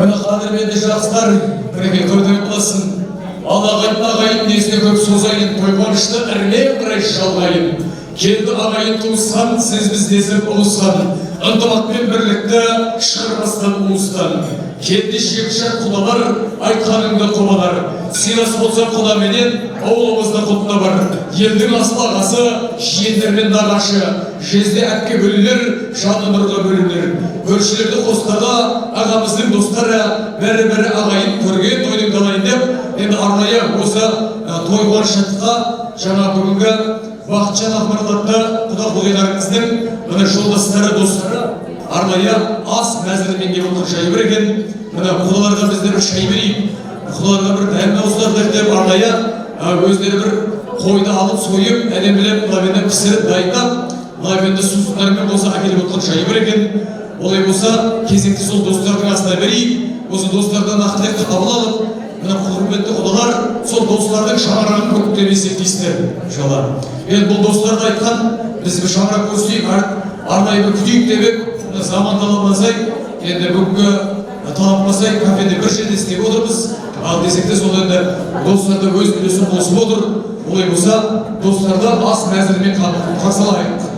Мына қадірменді жастар, бірге көрден болсын. Алағайын ағайын несіне көп созайын, тойғанышты ірме бірай жалғайын. Келді ағайын туысқан, сіз біз десіп ұлысқан. Ынтымақпен бірлікті шығармастан уыстан. Келді шекші құдалар, айтқаныңды құбалар. Сыйлас болса құдаменен, ауылымызда құтына бар. Елдің асыл ағасы, жиендермен нағашы. Жезде әпке бөлілер, жаны нұрға бөлінер. Көршілерді қостарда, ағамыздың достары, бәрі-бәрі ағайын көрген тойдың далайын деп, енді арнайы осы тойғар шатқа жаңа бүгінгі Бақытжан Ақмаралатты құда құдайларыңыздың мына жолдастары, достары арнайы ас мәзірімен кеп отыр шай берген. Мына құдаларға біздер бір шай берейік. Құдаларға бір дәмді ауыздарды деп арнайы өздері бір қойды алып сойып, әлемілеп, лавенді пісіріп дайындап, лавенді сусындармен болса әкеліп отыр шай берген. Олай болса, кезекті сол достардың астына берейік. Осы достардан ақтылықты қабыл алып, мына құрметті құдалар сол достардың шаңырағын көктеп есептейсіздер иншалла. Енді бұл достарды айтқан, біз бір шаңырақ көрсетейік, арнайы бір күтейік деп заман талабасай, енді бүгінгі талапмасай кафеде бір жерде істеп отырмыз. Ал десек те сол енді достарды өз үлесін қосып отыр. Олай болса, достарды ас мәзірімен қарсы алайық.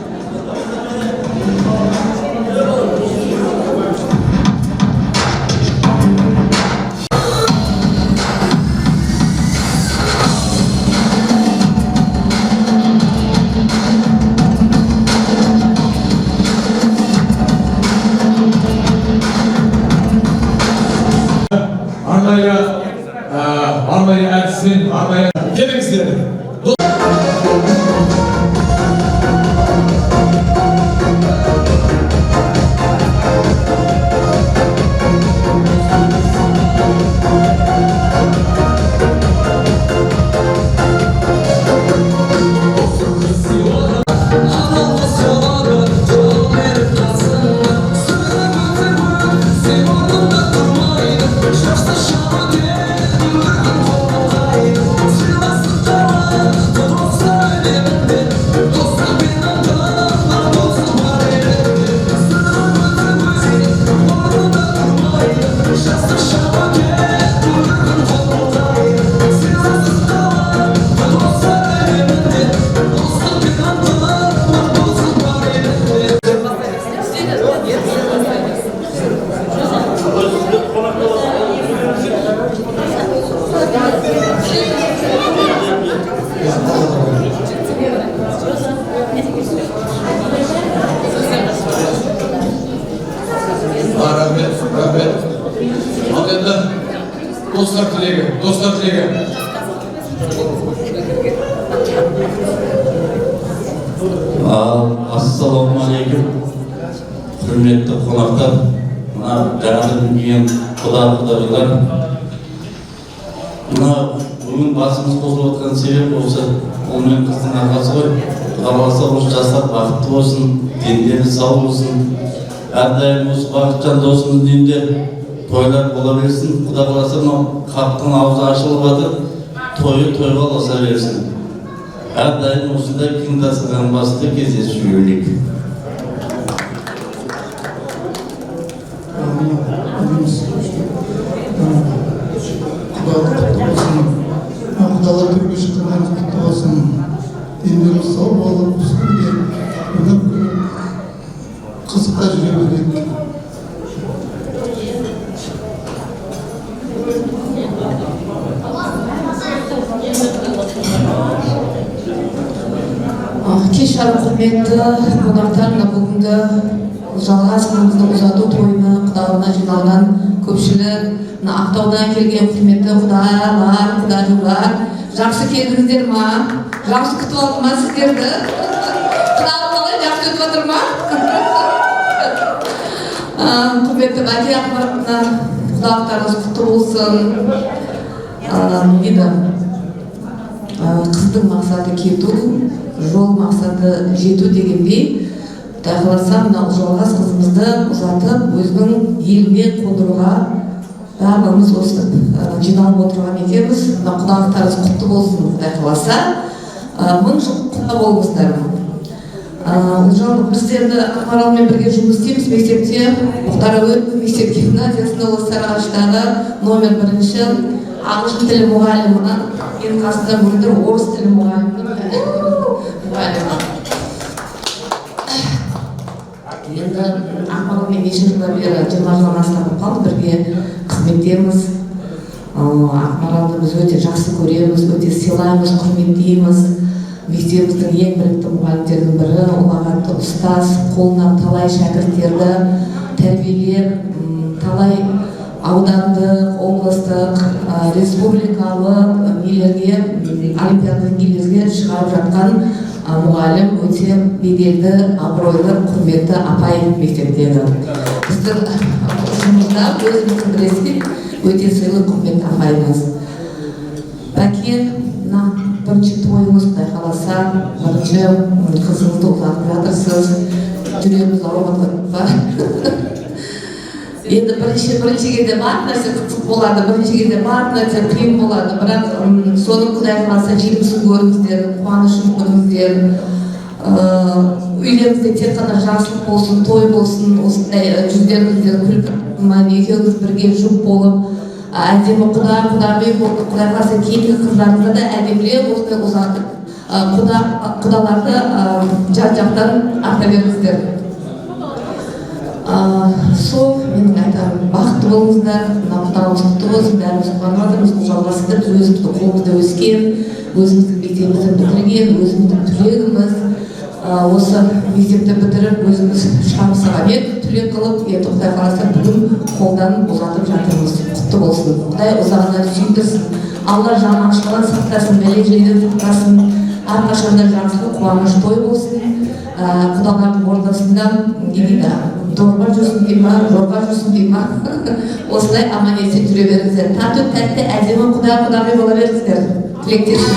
Арнайы әдіспен, арнайы келіңіздер. Dostlar tilegi. Assalomu alaykum. Hürmetli qonaqlar, mana janob degan xudolar. Mana bugun basimiz qo'zg'alib o'tgan sebep bo'lsa, o'g'il qizning arqasi qo'y. Xudo xohlasa jastlar baxtli bo'lsin, dindari sog' bo'lsin. Har doim o'z Baqitjon do'stimiz dinda to'ylar bo'laversin. Xudo xohlasa xalqning og'zi ochilib yotir, to'yga osa bersin. Her daim o'zida keng dasturxon bosida kezish yo'lik. Құдалар түрге шыққандарыңыз құтты болсын. Дендеріңіз сау болып, қызықта жүре берейік. Кеш жарым құрметті қонақтар, бүгінгі жалғас күнімізді ұзату тойына құдаларына жиналған көпшілік, Ақтаудан келген құрметті құдалар, құдажылар, жақсы келдіңіздер ма? Жақсы күтіп алды ма сіздерді? Құдалар қалай жақсы өтіп отыр ма? Құрметті Бәке Ақмаратына құдалықтарыңыз құтты болсын. Қыздың мақсаты кету, жол мақсаты жету дегендей, тағыласа мына жалғас қызымызды ұзатып, өзінің еліне қондыруға барлығымыз осып жиналып отырған екенбіз. Құдалықтарыңыз құтты болсын, тағыласа. Мың жыл құтты болыңыздар. Ұлжан, біз енді Ақмаралмен бірге жұмыс істейміз мектепте. Мұхтар Әуезов мектеп гимназиясында осы Сарыағаштағы номер 1-ші ағылшын тілі мұғалімі, ең қасында мөлдір орыс тілі мұғалімі. Енді Ақмаралмен неше жылдан бері 20 жылдан астам қалды бірге қызметтеміз. Ақмаралды біз өте жақсы көреміз, өте сыйлаймыз, құрметтейміз. Мектебіміздің ең білікті мұғалімдердің бірі, ұлағатты ұстаз, қолынан талай шәкірттерді тәрбиелеп, талай аудандық, облыстық, республикалық нелерге, олимпиада деңгейлерге шығарып жатқан мұғалім, өте беделді, абыройлы, құрметті апай мектептегі. Біздің ұжымызда өзіміздің білесіз, өте сыйлы, құрметті апайымыз. Бәке, бірінші тойыңыз Құдай қаласа, бірінші қызыңызды ұзатып жатырсыз, жүрегіміз ауырмады ба? Енді бірінші кезде бар нәрсе қызық болады, бірінші кезде бар нәрсе қиын болады, бірақ соның Құдай қаласа жемісін көріңіздер, қуанышын көріңіздер. Үйлеріңізде тек қана жақсылық болсын, той болсын, осындай жүздеріңізде күлкі, екеуіңіз бірге жұп болып, әдемі құдағи болып, Құдай қаласа кейінгі қыздарыңызда да әдемілеп осындай ұзатып құдаларды жан-жақтан арта беріңіздер. Сол менің айтарым, бақытты болыңыздар, құдағымыз құтты болсын, бәріміз қуанып жатырмыз, жалғасыңдар, біз өзіміздің қолымызда өскен, өзіміздің мектебімізді бітірген, өзіміздің түлегіміз. Осы мектепті бітіріп, өзіміз шамсыға түлек қылып, енді Құдай қаласа бүгін қолдан ұзатып жатырмыз. Құтты болсын. Құдай ұзағынан сүйіндірсін. Алла жан ашылған сақтасын, бәле-желден сақтасын. Әрқашанда жақсылық, қуаныш той болсын. Құдалардың ортасында не дейді, дорба жүрсін дей ма, жорға жүрсін дей ма. Осылай аман есен жүре беріңіздер. Тату тәтті әдемі құдағи бола беріңіздер. Тілектесін.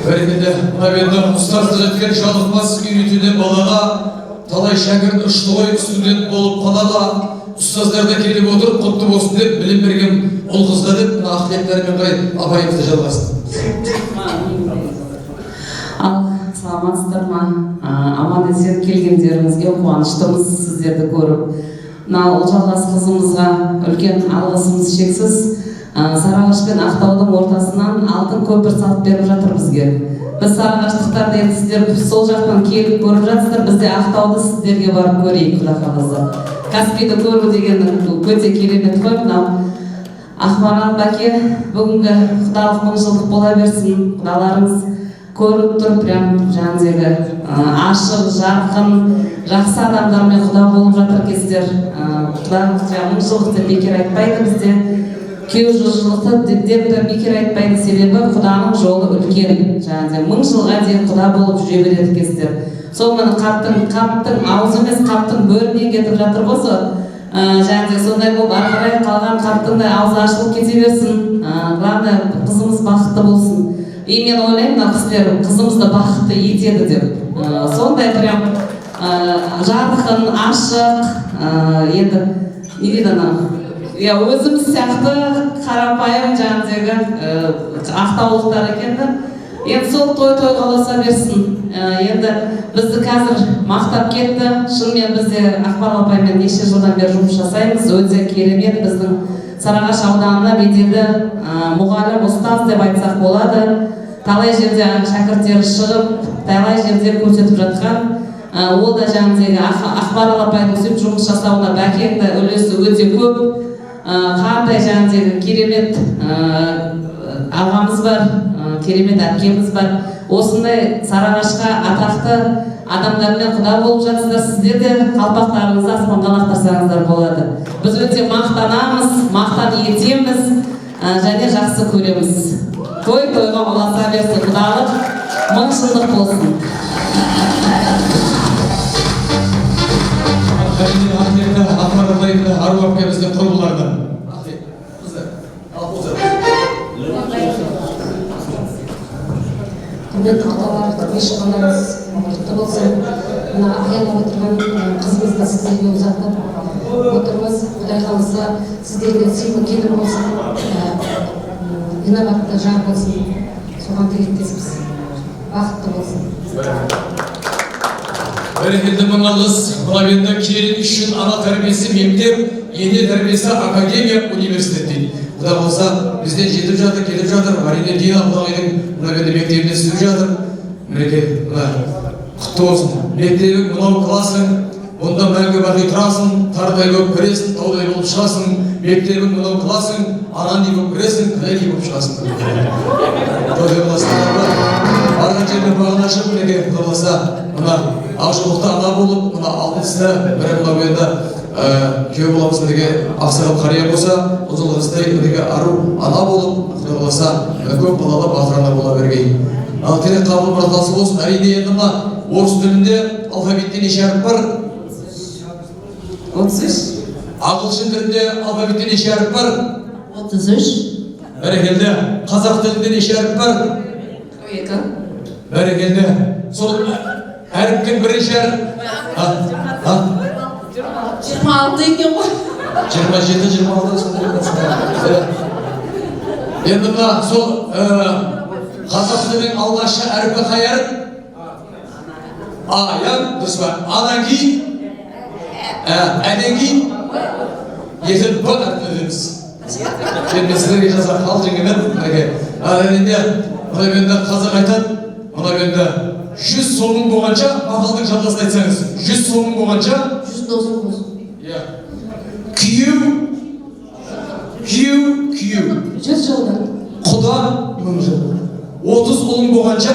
Бәрекелді, енді ұстазды жеткен жалықпас үйретуден балаға талай шәкірт ұшты ғой, студент болып қалаға ұстаздар да келіп отырып, құтты болсын деп, білім берген ұл қызға деп, ақылеттәрмен қарай абайымызды жалғасын. Ал саламатсыздар ма? Аман есен келгендеріңізге қуаныштымыз сіздерді көріп. Ұлжалғас қызымызға үлкен алғысымыз шексіз. Сарыағаш пен Ақтаудың ортасынан алтын көпір салып беріп жатыр бізге. Біз сарыағаштықтарды енді сіздер сол жақтан келіп көріп жатсыздар, бізде Ақтауды сіздерге барып көрейік, Құдай қаласа. Каспийді көру деген өте керемет қой. Ақмарал бәке, бүгінгі құдалық 1000 жылдық бола берсін. Құдаларыңыз көріп тұр, прям жаңдегі ашық, жарқын, жақсы адамдармен құда болып жатыр кездер. Құдағымыз 1000 жылдық деп бекер айтпайды бізде. 200 жылдықты деп бекер айтпайды, себебі құданың жолы үлкен. Жаңағы 1000 жылға дейін құда болып жүре береді кездер. Сол мені қаптың аузы емес, қаптың бөрінен кетіп жатыр болса, жаңағы сондай болып ары қарай қалған қаптың да аузы ашылып кете берсін. Главное, қызымыз бақытты болсын. И мен ойлаймын, кісілер қызымызды бақытты етеді деп. Сондай прям жарқын, ашық, енді не дейді ана? Өзіміз сияқты қарапайым жаңағы ақтаулықтар екенді. Енді сол той қаласа берсін. Енді бізді қазір мақтап кетті. Шынымен бізде Ақмарал апаймен неше жылдан бері жұмыс жасаймыз. Өте керемет біздің Сарыағаш ауданына беделді мұғалім, ұстаз деп айтсақ болады. Талай жерде шәкірттері шығып, талай жерде көрсетіп жатқан. Ол да жаңағы Ақмарал апайдың сөйтіп жұмыс жасауына бәкеңді үлесі өте көп. Қандай жаңағы керемет ағамыз бар, керемет әпкеміз бар. Осындай Сарыағашқа атақты адамдармен құда болып жатсыздар. Сіздер де қалпақтарыңызды аспанға лақтырсаңыздар болады. Біз өте мақтанамыз, мақтан етеміз және жақсы көреміз. Той-тойға ұласа берсін, құдалық 1000 жылдық болсын. Ақмаралдайды ару әпкеміздің құрбыларынан. Құрметті құдалар, ешқанаңыз құтты болсын. Мына аялап отырған қызымызды сіздерге ұзатып, отырмыз. Құдай қаласа сіздерге сыйлы келін болсын, инабатты жар болсын, соған тілектеспіз. Бақытты болсын. Бәрекелді мыңалыз, мына енді келін үшін ана тәрбиесі мектеп, ене тәрбиесі академия, университет дейді. Құдай қаласа бізден жетіп жатыр, келіп жатыр. Марина Дина Құдағайдың мына енді мектебінде істеп жатыр. Мінекей, мына құтты болсын. Мектебің мынау классың, мұнда мәңгі бақи тұрасың, тардай болып кіресің, таудай болып шығасың. Мектебің мынау классың, анандай болып кіресің, қыдай болып шығасың. Құдай қаласа барған жерде бағын ашып, мінекей, Құдай қаласа мына ақжолықты ана болып, мына алтынсында бірі мынау енді күйеу боламыз деген ақсақал қария болса, ұзылғыстай мінекей ару ана болып, Құдай қаласа көп балалы батыр ана бола бергей. Ал тек қабыл бұратасы болсын. Әрине енді мына орыс тілінде алфавитте неше әріп бар? 33. Ағылшын тілінде алфавитте неше әріп бар? 33. Бәрекелді. Қазақ тілінде неше әріп бар? 2. Бәрекелді. Сол әріптің бірінші әріп? 26 екен ғой. 27-26 енді мына сол қазақ тілінің алғашқы әріпі қай әріп? А, иә, дұрыс па? Адан кейін, әден кейін, ертең Б әріпі дейміз. Мен сіздерге жаза қалжыңымен, әденде мына енді қазақ айтады, мына енді 100 сомың болғанша, мақалдың жалғасын айтсаңыз, 100 сомың болғанша, 190 болсын. Күйеу, 100 жылдан. құда, 1000 жыл. 30 ұлың болғанша,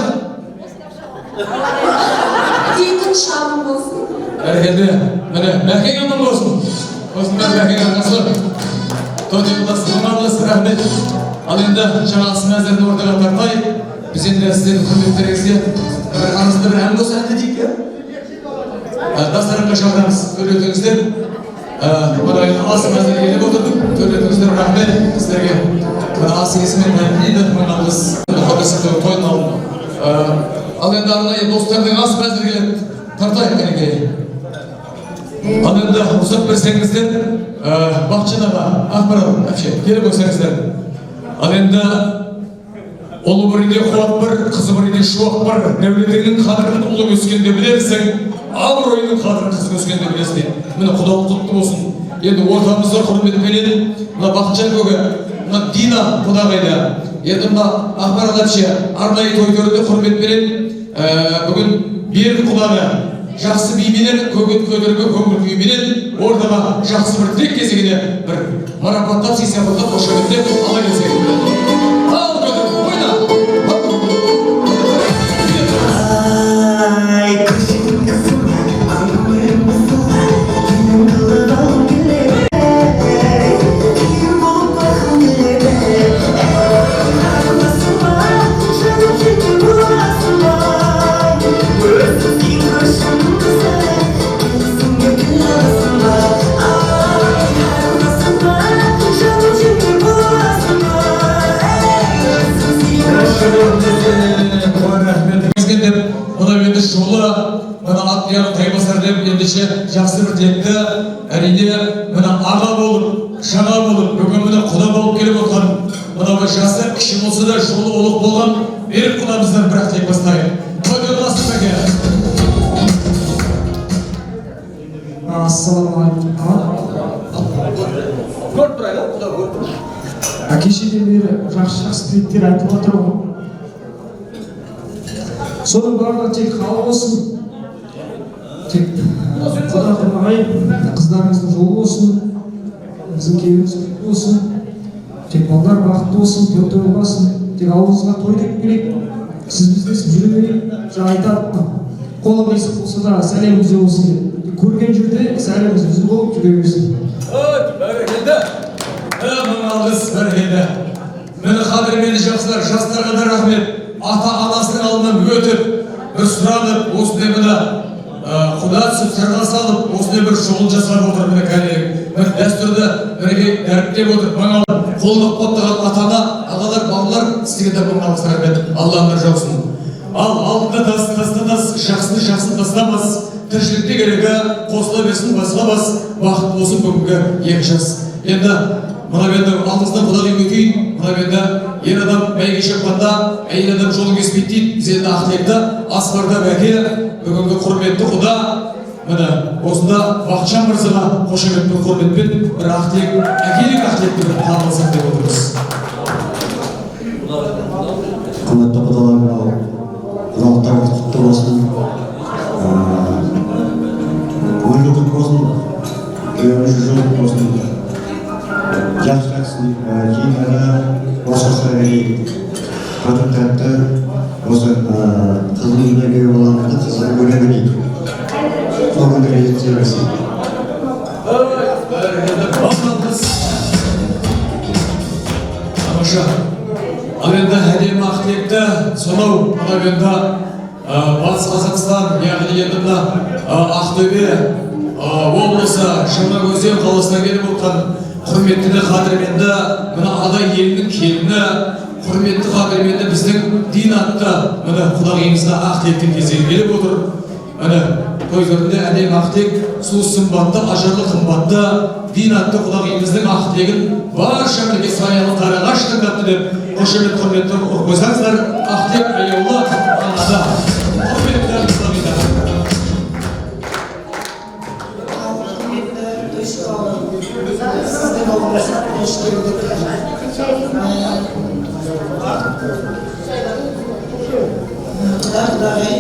Тегін шағын болсын. әркелді, міне, мәкең аман болсын. Осындар мәкең амансы. Тоты құласы, мұнарлысы, рахмет. Ал енді жаңасы мәзірді ортаға тартай, біз енді сіздердің құрметтеріңізге бір аңызды бір ән болса әнді дейік, дастарханға шақырамыз, төлетіңіздер. Асы мәзір келіп отырдық, төлетіңіздер, рахмет сіздерге. Асы есімен мәлімдейді, мұнарлыс. Қадасықты тойын алдым. Ал енді арнайы достардың асы мәзір келеді, тартайық кәнекей. Ал енді ұзақ берсеңіздер, Бақытжан аға, ақпарат, әпше, келіп өксеңіздер. Ал енді ұлы бір үйде қуат бар, қызы бір үйде шуақ бар. Нәулетіңнің қадірін ұлы өскенде білерсің, абыройының қадірін қыз өскенде білесің дейді. Міне құдалық құтты болсын. Енді ортамызда құрметпенен мына Бақытжан көге, мына Дина Құдағайда, енді мына ақпарат әпше, арнайы той төрінде құрметпенен бүгін Берік құдағы жақсы бейменен, көтергі көңіл күйменен ортаға жақсы бір тілек кезегіне бір марапаттап, сый-сияпаттап, қошеметтеп ала келсек. Ал көтер, ойна! Жақсы бір тілекті, әрине мына аға болып, шаға болып, бүгін мына құда болып келіп отқан, мына бір жасы кіші болса да жолы олық болған Берік құдамыздан бір тілек бастайық. Көтер басын бәке. Ассалаумағалейкум. Көріп тұрайда, құда көріп. Кешеден бері жақсы тілектер айтып отыр ғой. Соның барлығы тек халық болсын. Тек Құда құрмағай, қыздарыңыздың жолы болсын, біздің келіміз құтты болсын, тек балдар бақытты болсын, той болмасын, тек ауылыңызға той деп келейік, сіз біздесіп жүре берейік, жаңа айтады, қолым есік болса да сәлем бізде болсын деп. Көрген жерде сәлеміміз біздің болып жүре берсін. Бәрекелді. Мың алғыс, бәрекелді. Мені қадірмені жақсылар, жастарға да рахмет. Ата-анасының алдынан өтіп, бір сұранып, осындай мына құда түсіп сырға салып, осындай бір шұғыл жасап отыр міне кәлек. Бір дәстүрді бірге дәріптеп отыр. Маңалар қолдық қоттаған ата-ана, ағалар, балалар істеген де мың алғыс рахмет. Аллахына жаусын. Ал алдында тас, жақсыны тастамас, тіршілікте керегі қосыла берсін басқа бас, бақыт болсын бүгінгі екі жас. Енді мына енді алдыңыздан құдағи өтейін, мына енді ер адам бәйге шыққанда, әйел адам жолын кеспейді дейді. Біз енді Ақтілекті Асқарда бәке бүгінгі құрметті құда, міне осында Бақытжан мырзаға қошеметпен құрметпен бір Ақтілек, әкелік Ақтілекті бір табылсақ деп отырмыз. Құрметті құдалар, құдалықтарыңыз құтты болсын. Өмірлі құтты болсын, өмірі жүріп болсын. Жақсы кейін ғана осы қағайын қатып тәтті осы қызыл үйнеге болғанды қызыл көреді дейді. Сол күндері ете берсін. Тамаша. Ал енді әдемі Ақтілекті сонау мынау енді Батыс Қазақстан, яғни енді мына Ақтөбе облысы Жаңаөзен қаласына келіп отырған құрметті қадірменді мына Адай елінің келіні, құрметті қадірменді біздің дин атты мына құдағиымызға Ақтілектің кезегі келіп отыр. Міне той төрінде әдемі Ақтілек су сымбатты, ажарлы қымбатты дин атты құдағиымыздың Ақтілегін барша бірге саялы қарағаш тыңдапты деп қошемет құрметті қойсаңыздар. Ақтілек аяулы анада құрметті құдағидар. Sizden olmasa hoş geldin. Құдағи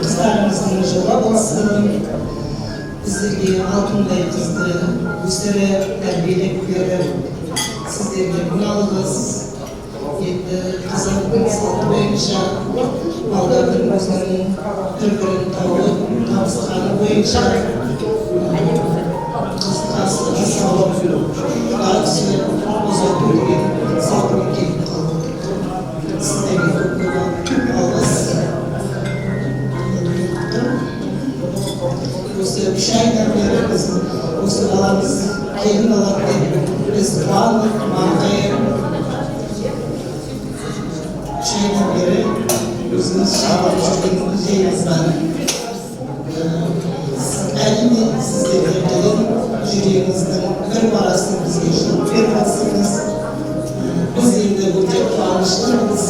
қыздарымыздың жылы болсын, біздерге алтындай қызды өздері тәрбиелеп беріп, сіздерге күнәлығыз енді қазақтың салты бойынша балдардың өзінің бір-бірін тауып табысқаны бойынша қасына салып құдағи сөйлеп ұзату деген салтымен келіп қалды. Сіздерге көп алғыс. Осы 3 айдан бері біз осы баламыз келін алады деп біз қуанып маңдайып 3 айдан бері өзіміз шабып жүрген жейміз бар. Әрине сіздерге келін жүрегіңіздің бір парасын бізге жылып беріп жатсыңыз. Біз енді өте қуаныштымыз.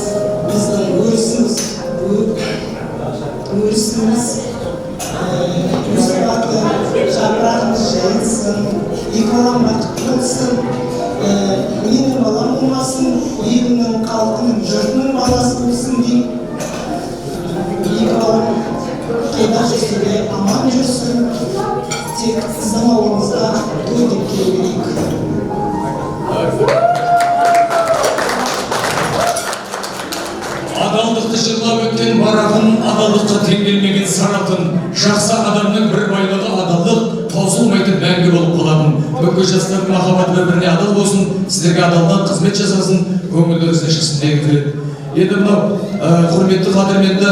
Біздің өрісіміз өсіп атып, жапырағымыз жайылсын, екі балам бақытты болсын, менің балам болмасын, елінің, халқының, жұртының баласы болсын деймін. Екі балам қайда жүрсе де аман жүрсін, тек сіздің ауылыңызда той деп келу керек. Адалдықты жырлап өткен барағын, адалдыққа тең келмеген саратын, жақсы адамның бір байлығы адалдық, таусылмайтын мәңгі болып қалатын. Бүгінгі жастардың махаббаты бір-біріне адал болсын, сіздерге адалдан қызмет жасасын, көңілдеріңізде шықсын деген тілек. Енді мынау құрметті қадірменді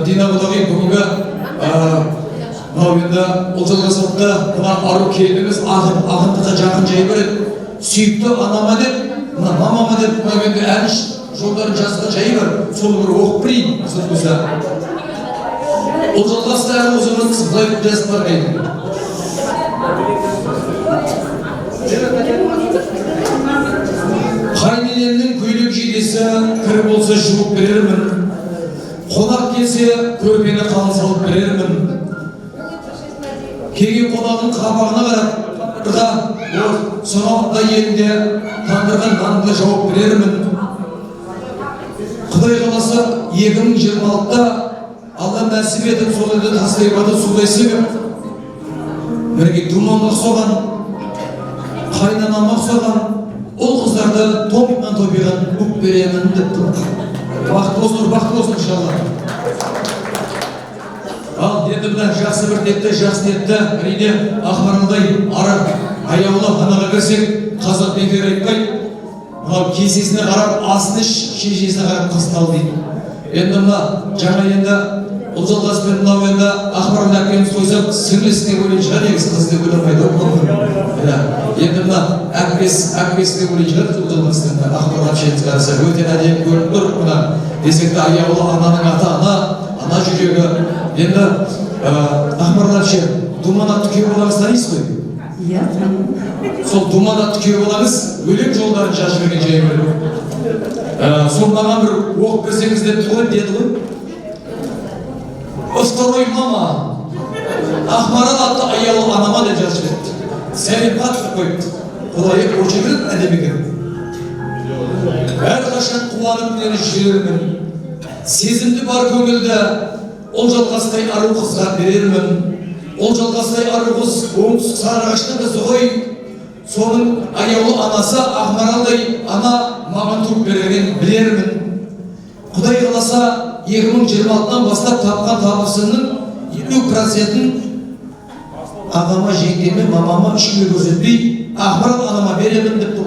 Дина құдағи бүгінгі мынау енді ұлжалғасылықта мына ару келініміз ағындыққа жақын жай береді. Сүйікті анама деп, мына мамама деп мынау енді ән жолдарын жазған жайы бар, соны бір оқып берейін, сөз болса. Ұлжалғасты әрі өзіміз былай жазып бар дейді. Қайненемнің көйлек жейдесі кір болса жуып берермін, қонақ келсе көрпені қалың салып берермін. Келген қонағың қабағына қарап, сонау Адай елінде тандырған нанды жауап берермін. Құдай қаласа 2026-та Алла нәсіп етіп сол елді тастайбады судай себеп. Бірге думанға ұқсаған, қайнанама ұқсаған, ол қыздарды топынан топиған бүк беремін деп тұр. Бақыт болсын, иншалла. Ал енді мына жақсы бір ниетті, жақсы ниетті, әрине Ақмаралдай аяулы анаға кірсек, қазақ бекер айтпай, мынау кесесіне қарап асын іш, шешесіне қарап қыздың ал дейді. Енді мына жаңа енді Ұлжалғаспен мынау енді Ақмарал әпкеміз қойсақ, сіңлісіне ойлайтын шығар, негізі қыз деп ойламайды ғой. Енді мына әпкесіне ойлайтын шығар, Ұлжалғаспен Ақмарал әпшеміз қараса өте әдемі көрініп тұр. Мына десекті аяулы ананың ата ана жүрегі. Енді Ақмарал әпше, думан атты күйеу балаңыз танисыз ғой? Иә, Сол думан атты күйеу балаңыз өлең жолдарын жазып берген жайы бар. Сол маған бір оқып берсеңіз деп тұр ғой, деді ғой. Второй мама, Ақмарал атты аялы анама деп жазып берді. Сәлем қатып қойыпты. Құдайы көше беріп әдемі. Әрқашан қуанып мені жүрермін. Сезімді бар көңілді ол жалғастай ару қызға берермін. Ол жалғастай ару қыз оңтүстік Сарыағаштың қызы ғой. Соның аяулы анасы Ақмаралдай ана маған туып берген білермін. Құдай қаласа 2026-дан бастап тапқан табысының 50%-ін ағама, жеңгеме, мамама ешкімге көрсетпей Ақмарал анама беремін деп тұр.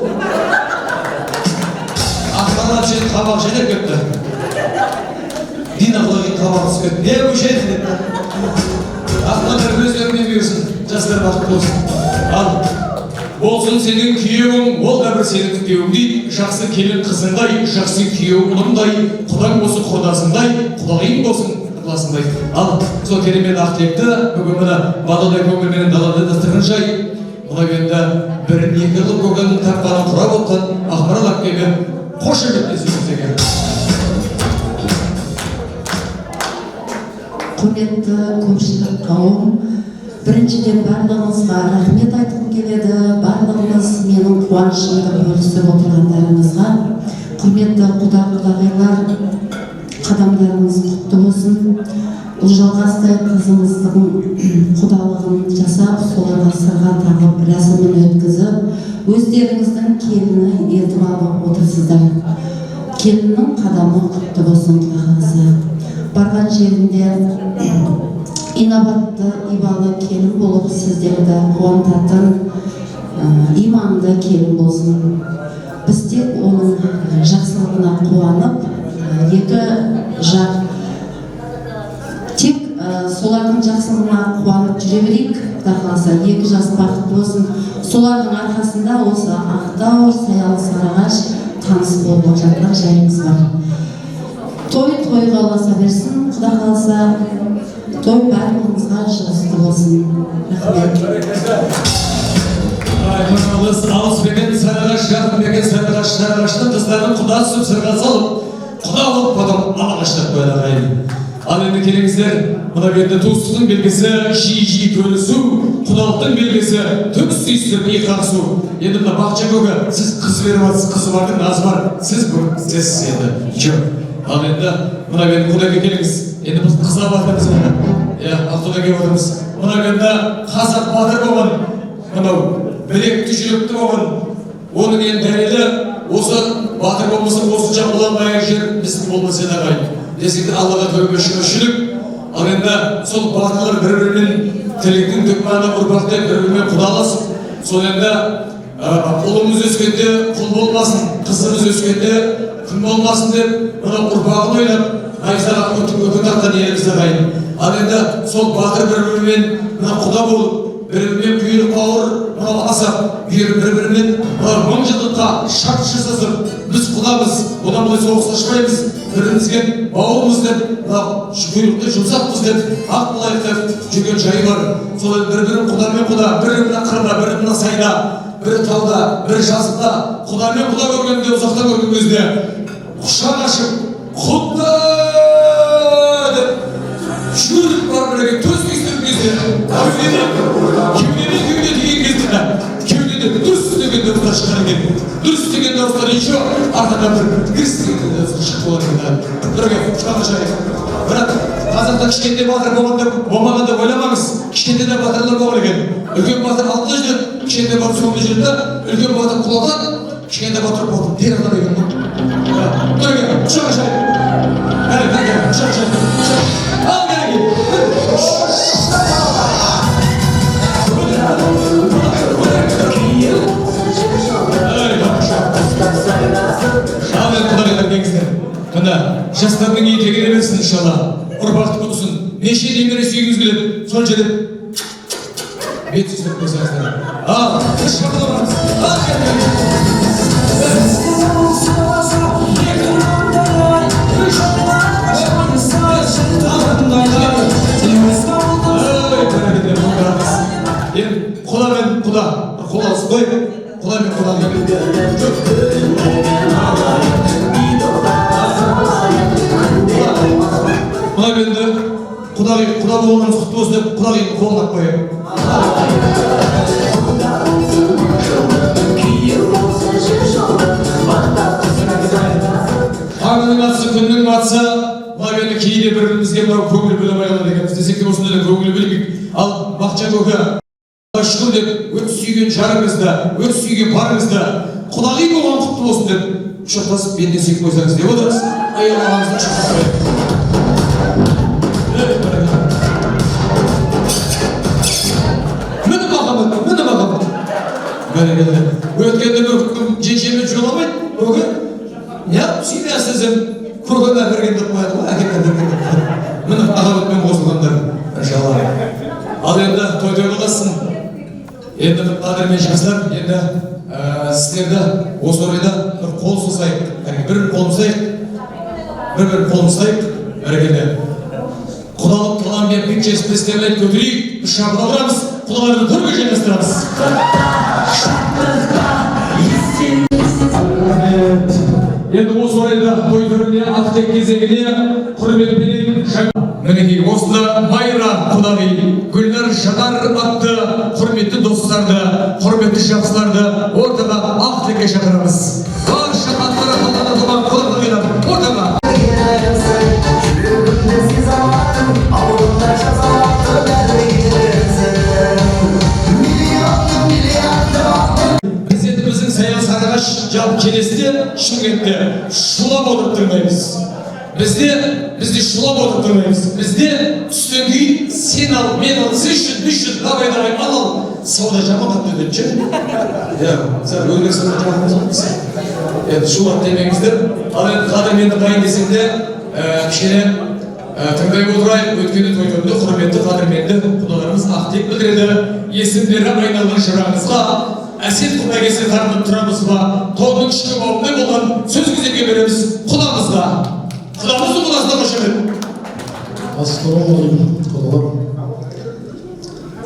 Ақмарал әпшенің қабақ жайнап кетті. Дина құдайын қабағы түсіп кетті. Не өшеді деп. Ақмарал өздеріне берсін, жастар бақытты болсын. Ал болсын сенің күйеуің, ол да бір сенің күйеуіңдей, жақсы келін қызыңдай, жақсы күйеу ұлыңдай, құдаң болсын құрдасыңдай, құдайың болсын ықыласыңдай. Ал сол керемет ақтекті бүгін мына баладай көңілменен далада дастархан жай, мына енді бірін екі қылып көңілін тапқанын құрап отқан Ақмарал әпкеге қош ебеттесіңіз екен. Құрметті көпшілік қауым, біріншіден барлығыңызға рахмет айтқым келеді. Барлығыңыз менің қуанышымды бөлісіп отырғандарыңызға. Құрметті құда-құдағилар, қадамдарыңыз құтты болсын. Ұлжалғастай қызымыздың құдалығын жасап, соларға сырға тағып, рәсімін өткізіп, өздеріңіздің келіні етіп алып отырсыздар. Келіннің қадамы құтты болсын, Құда қаласа. Барған жерінде инабатты, ибалы келін болып сіздерді қуантатын иманды келін болсын. Біз тек оның жақсылығына қуанып, екі жақ тек солардың жақсылығына қуанып жүре берейік. Құда қаласа екі жас бақытты болсын. Солардың арқасында осы Ақтау, Саялы, Сарыағаш таныс болып жатқан жайымыз бар. Той тойға ұласа берсін, Құда қаласа. Той барлығымызға жылысты болсын. Рахмет. Алыс беген Сарыағаш, жақын беген Сарыағаш, Сарыағаштың қыздарын құда түсіп сырға салып, құда болып потом алағаштап қойды ағайын. Ал енді келіңіздер, мына енді туыстықтың белгісі жиі көрісу, құдалықтың белгісі түпсіз сүйістіріп иқарсу. Енді мына бақша көгі, сіз қыз беріп атсыз, қызы бардың назы бар, сіз көрсіз енді. Жоқ. Ал енді мына енді құдайға келіңіз. Енді біз қызға батырмыз мына. Ақтауға келіп отырмыз. Мына енді қазақ батыр болған, мынау білекті жүректі болған. Оның енді дәлелі осы батыр болмаса осынша боланбай жер біздің болмаса да қайын. Десекте Аллаға тәубе шүкіршілік. Ал енді сол батырлар бір-бірімен тірліктің түкманы ұрпақтай бір-бірімен құдаласып, сол енді ұлымыз өскенде құл болмасын, қызымыз өскенде күн болмасын деп, мына ұрпағын ойлап, найзаға өтін тартқан елімізді қайын. Ал енді сол батыр бір-бірімен құда болып, бір-бірімен бұйырып бауыр асап, бір-бірімен мың жылдыққа шарт жасасып, біз құдамыз, одан былай соғысқашпаймыз, бірімізге бауырмыз деп, бұйрықты жұмсақпыз деп, ақ болайық деп жүрген жайы бар. Сол бір-бірін құдамен құда, бірі мына қырда, бірі мына сайда, бірі тауда, бірі жазықта, құдамен құда көргенде, ұзақта көрген кезде құшақ ашып, құда деп жүріп бар бірге төс кестіріп кезде, кеудеде деген кезде, кеудеде дұрыс деген дұрыстар шығар екен. Дұрыс деген дұрыстар еще артынан бір кіріс деген дұрыстар шықты олар. Бірге құшақ ашайық. Бірақ қазақта кішкенде батыр болмағанда ойламаңыз. Кішкенде де батырлар болған екен. Үлкен батыр алдында жүреді, кішкенде батыр соңында жүреді, үлкен батыр құлатады, кішкенде батыр болды. Дер адам екен ғой. Бірге құшақ ашайық. Әлі, құшақ ашайық. Ал жастардың етегі берсін иншалла. Ұрпақты болсын. Неше немере сүйгіңіз келеді. Сол жерде бет сүзіп қойсаңыздар. Ал, шақыламыз. Мына енді құда болған құтты болсын деп құдағи қолға қояйын. Таңның атысы, күннің атысы, мына енді кейде бір-бірімізге мынау көңіл бөле байлады екенбіз десек те осындай көңіл бөлмейік. Ал бақша көке шүкір деп өте сүйген жарыңызды, өте сүйген барыңызды құдағи болған құтты болсын деп құшақтасып бетіне сүйіп қойсаңыз деп отырмыз. Аяғымызды құшақтап қояйық. Міне махаббат. Бәрекелді. Өткенде бір күн жеңшемен жоламайды. Көке, неғып сүймейсізім? Көкеме берген деп қояды ғой, әкеме берген деп қояды. Міне махаббатпен қосылғандар. Иншалла. Ал енді той болғасын. Енді бір қадірмен жастар, енді сіздерді осы орайда бір қол созайық. Бір қолын ұстайық. Бәрекелді. Құдалық қаламмен пикчес пестемет көтерейік, үш шабыда ұрамыз, құдаларды түрге жеңістірамыз. Енді осы орайда той түріне, ақтек кезегіне құрметпенен жаңа. Мінекей осында Майра құдағи, Гүлнар Шадар атты құрметті достарды, құрметті жақсыларды ортаға ақтекке шақырамыз. Барша аттары қаланы туған құдағилар ортаға. Президентіміздің Саян Сарыағаш жалпы келесіде Шымкентте шулап отырып тұрмаймыз. Бізде шулап отырып тұрмаймыз. Бізде түстен кейін сен ал, мен ал, сіз үшін, давай, ал. Сауда жаман қатты өтінші. Сәр өлік сауда жаман қатты. Енді шулап демеңіздер. Ал енді қадірменді қайын десеңде, кішкене тыңдай отырайық. Өткенде той түрінде құрметті қадірменді құдаларымыз ақтек білдіреді. Есімдері айналған шырағымызға әсет құдагесі тартып тұрамыз ба? Тонның ішкі бауындай болған сөз кезекке береміз құдамызға. Құдамыздың құдасына қошемет. Ассалаумағалейкум құдалар.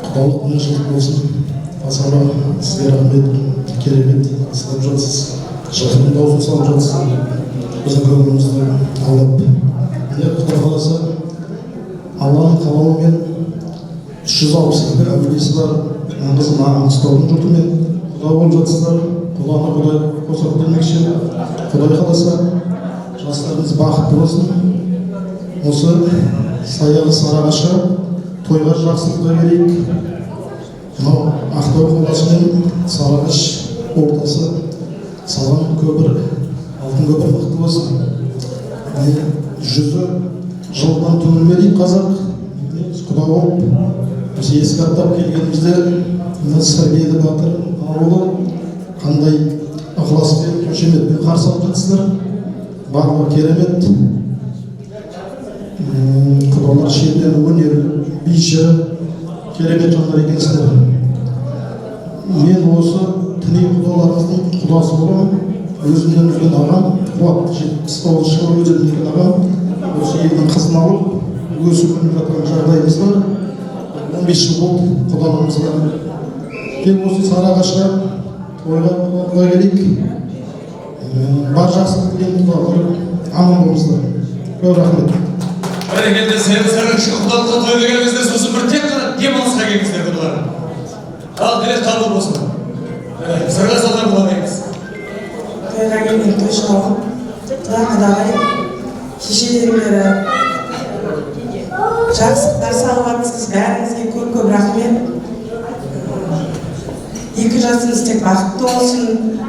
Құдалық мұншылық болсын. Асана сіздер рахмет, керемет салып жатсыз. Жақын даусын салып жатсыз. Біздің көңілімізді алып. Міне Құдай қаласа Алланың қалауымен 360 әулиесі бар қызым Маңғыстаудың жұртымен құда болып жатсыздар. Құданы Құдай қосып бермекші. Құдай қаласа жастарымыз бақытты болсын. Осы Саяғы Сарыағашқа тойға жақсылыққа келейік. Мынау Ақтау қаласымен Сарыағаш ортасы салған көпір, алтын көпір мықты болсын. 100 жылдан түңілме дейді қазақ. Құда болып, осы ескі аттап келгенімізде Сәргелді Батыр ауылы қандай ықыласпен, қошеметпен қарсы алып жатсыздар. Барлығы керемет. Құдалар шетінен өнер, биші, керемет жандар екенсіздер. Мен осы тіней құдаларымыздың құдасы боламын. Өзімнен үлкен ағам, қуат 79 жылы өзімнен үлкен ағам. Осы елдің қызын алып, өсіп өніп жатқан жағдайымыз бар. 15 жыл болды құдаларымызға. Тек осы Сарыағашқа тойға келейік. Бар жақсылық тілеймін құдалар, аман болыңыздар. Көп рахмет. Бәрекелді Сарыағашқа құдалыққа тойға келіңіздер, сосын бір тек қана демалысқа келіңіздер құдалар. Ал тілек қабыл болсын. Сырға салған құдағайымыз. Тойға келген тойшылығым, құдағай, шешелерім бері жақсылықтар салып жатырсыз. Бәріңізге көп рахмет. Екі жасымыз тек бақытты болсын,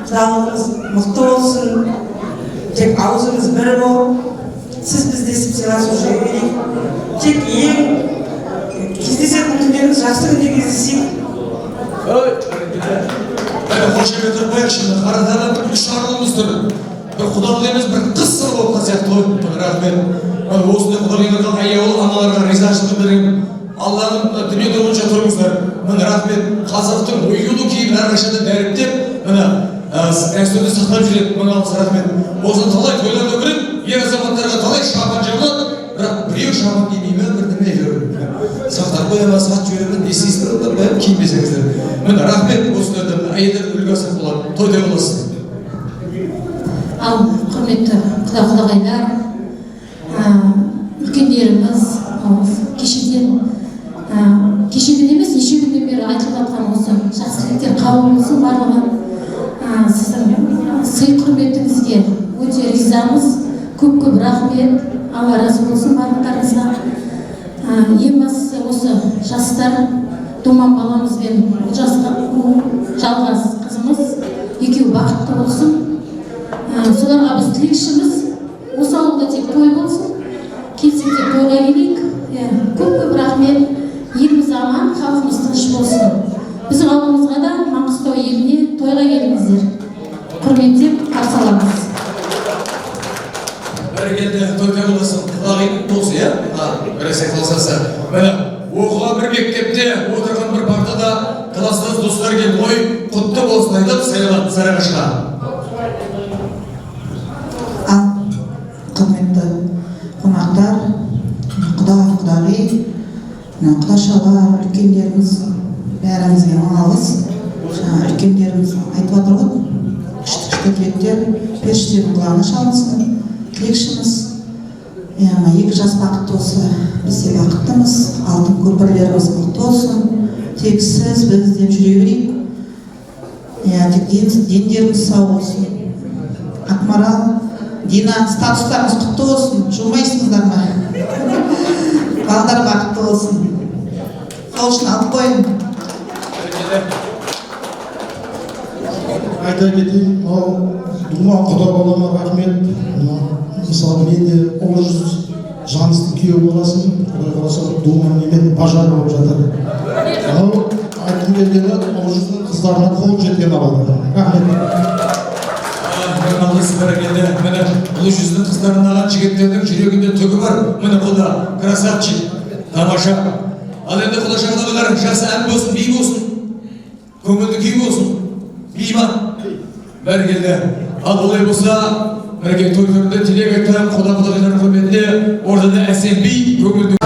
құдалығымыз мықты болсын, тек аузымыз бір болып, сіз біздесіп сыйласып жүре берейік. Тек ең кездесетін күндеріміз жақсы күнде кездесейік. Қошемет тұрпайық шынды, қаратағы үш арылымыз тұр. Бір құдалық емес, бір қыз сыр болып қасияқты ғой. Рахмет. Осындай құдағиларға, аяулы аналарға ризашылық білдірем. Алланың дүние тұрғынша тұрыңыздар. Міне рахмет. Қазақтың ұйылы киім әрқашанда дәріптеп, міне дәстүрді сақтап жүреді. Міне алғыс рахмет. Осы талай тойларда біліп, ер азаматтарға талай шапан жабылады, бірақ біреу шапан кимейме, бірдеңе жүреді. Сақтап бояма сатып жіберемін десейсіздер онда бояп киінбесеңіздер. Міне рахмет осылардан әйелдер үлгісі болады тойда боласың. Ал құрметті құда-құдағайлар, үлкендеріміз кешеден емес неше күннен бері айтылып жатқан осы жақсы тілектер қабыл болсын барлығы. Сіздің сый құрметіңізге өте ризамыз. Көп рахмет. Алла разы болсын барлықтарыңызға. Ең бастысы осы жастар Думан баламыз бен жалғас қызымыз екеуі бақытты болсын. Соларға біз тілекшіміз. Осы ауылда тек той болсын. Келсек тек тойға келейік. Көп рахмет. Еліміз аман, халқымыз тыныш болсын. Біздің ауылымызға да Маңғыстау еліне тойға келіңіздер. Құрметтеп қарсы аламыз. Бәрекелді тойда боласың. Құдағың болсын, иә? Біресе қалсасы. Міне, оқыған бір мектепте отырған бір партада кластас достар келіп, ой, құтты болсын айтып сайланады Сарыағашқа. Ал құрметті қонақтар, құдағи, құдашалар, үлкендеріміз бәрімізге алғыс. Үлкендеріміз айтып жатыр ғой, күшті тілектер, періштенің құлағына шалынсын. Тілекшіміз, екі жас бақытты болса, біз де бақыттымыз. Алтын көпірлеріміз мықты болсын. Тек сіз, біз деп жүре берейік. Дендеріміз сау болсын. Ақмарал, Дина, статустарымыз құтты болсын. Жумайсыңыздар ма? Балдар бақытты болсын. Сол үшін алып қойын. Айта кетейін, Думан құда балама рахмет. Мысалы, мен де ұлы жүз жаныстың күйеуі боласың. Құдай қаласа Думан немен бажар болып жатыр. Айтқым келгені ұлы жүздің қыздарына қол жеткен алады. Рахмет. Алғыс бәрекелді. Міне ұлы жүздің қыздарына жігіттердің жүрегінде түгі бар. Міне құда, красавчик, тамаша. Ал енді құда шағылығылар жақсы ән болсын, би болсын. Көңілді күй болсын. Би ма? Бәрекелді. Ал олай болса, мінекей той төрінде тілек айтқан құда-құдағайлар құрметіне ортада әсем би көңілді.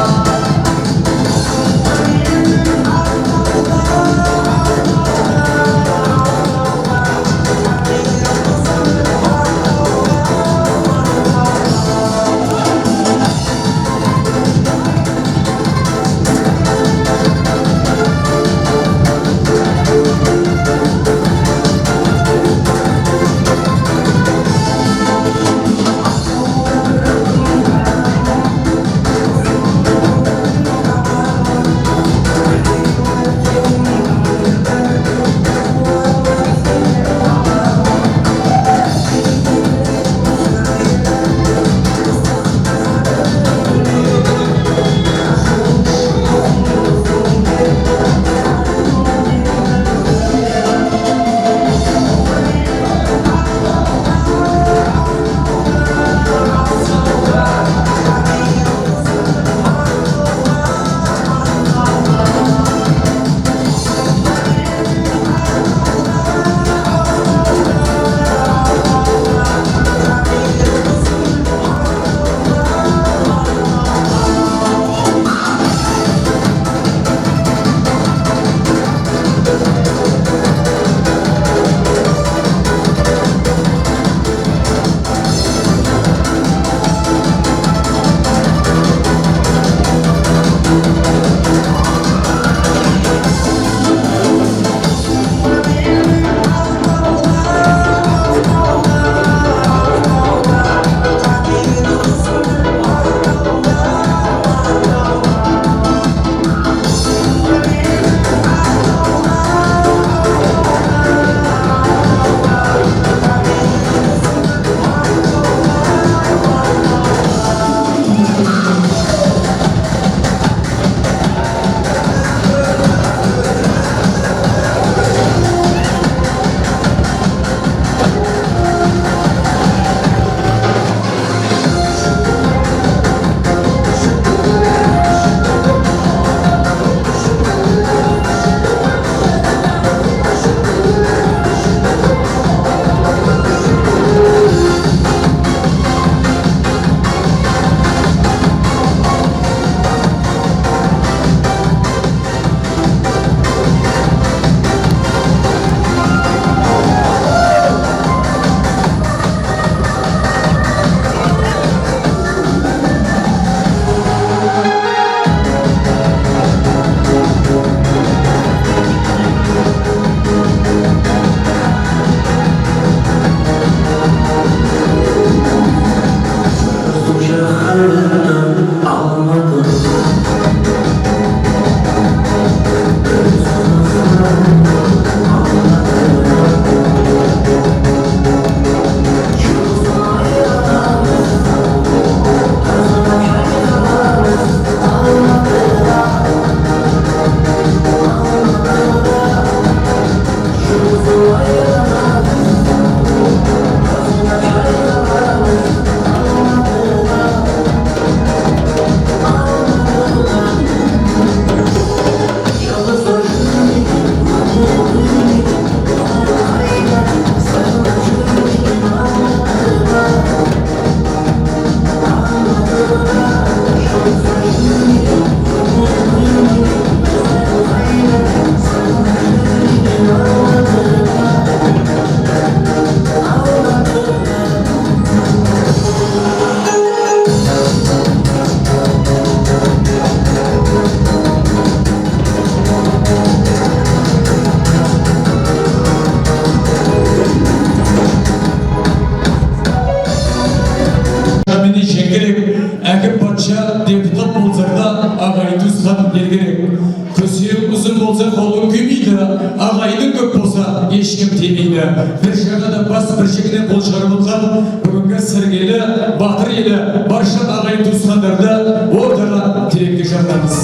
елі, бір жағада бас бір шегіне қол шығарып отқан бүгінгі сіргелі, батыр елі, барша ағайын туысқандарды ортаға терекке шақырамыз.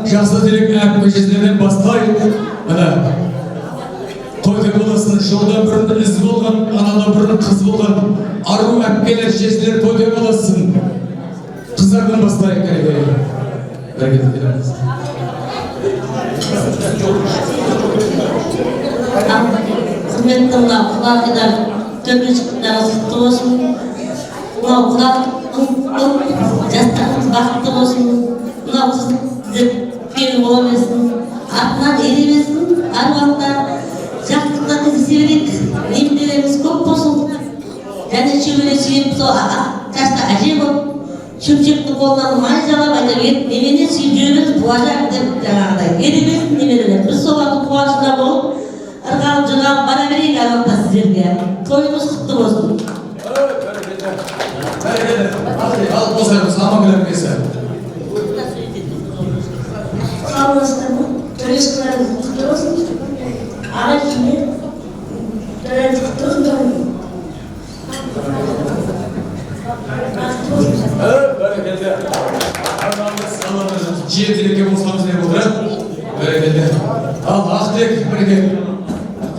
Жақсы тілек әп-көшесінен бастайық. Мына Тойды боласының жолда бұрын із болған, анада бұрын қыз болған, ару әпкелер, жесілер тойды боласын. Қыздардан бастайық кәреге. Бәрекет етеміз. Құрметті мынау құлағыдар төртінші құттарыңыз құтты болсын. Мынау құлағың жастарыңыз бақытты болсын. Мынау сіздер келін бола берсін. Артынан еремесін, аруақта жақсылықта кездесе берейік. Немерелеріміз көп болсын. Және шөбере сүйіп сол жаста әже болып, шөпшектің қолынан май жалап айтып ет, немене сүйіп жүрміз, буажақ деп жаңағыдай. Еремесін немерелер. Біз солардың қуанышында болып, ырғалып жырғалып бара берейік аруақта сіздерге. Тойымыз құтты болсын. Ал болсаңыз, аман білем кесі. Қалыңыздар ма? Төрешкілеріңіз құтты болсын. Ағай күйме? Төрешкілеріңіз құтты болсын. Бәрекелді. Арнамыз жетілікке болсамыз не болдырады? Бәрекелді. Ал Ақтек, бәрекел.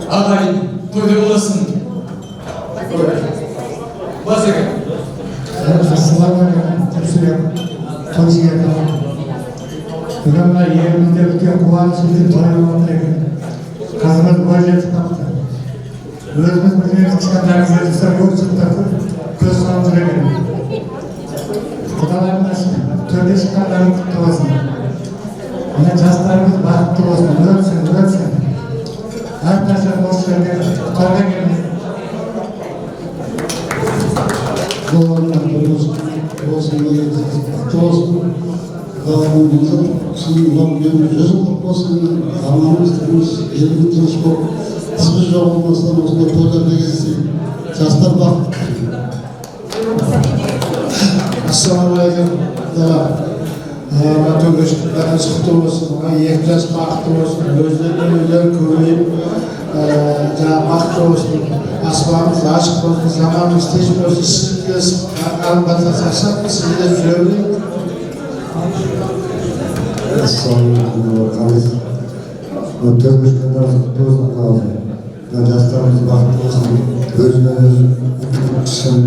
Ағайын, тойды боласын. Бас екен. Ассалаумағалейкум, тәпсірем, тойсиятам. Бүгінгі елімізде үлкен қуаныш үлкен тойып отыр екен. Қазір бой жетіп қапты. Өзіміз білген кішкентайымызға жасар көп шықтарды көз салып жүр екен. Құдаларымыз төрде шыққандарың құтты болсын. Мына жастарымыз бақытты болсын, өтсін. Әрқашан осы жерге тойға келіңіз. Doğanlar olsun, olsun. Dağımızın sınırdan gözüm korkmasın, zamanımız temiz, elimiz temiz kork. Sıkıcı olmasından olsun, toylarda gezsin. Çaslar bak. Assalamualaikum. Bütün göçükleriniz kutlu olsun, yektaş baktı olsun, gözlerden köreyip, baktı olsun. Asmanımız açık olsun, zamanımız temiz olsun, sizleriniz albatı saçsak, sizler söyleyeyim. Assalamualaikum. Ötürmüş kadar kutlu olsun kaldı. Jastlarımız baktı olsun, gözleriniz kışın,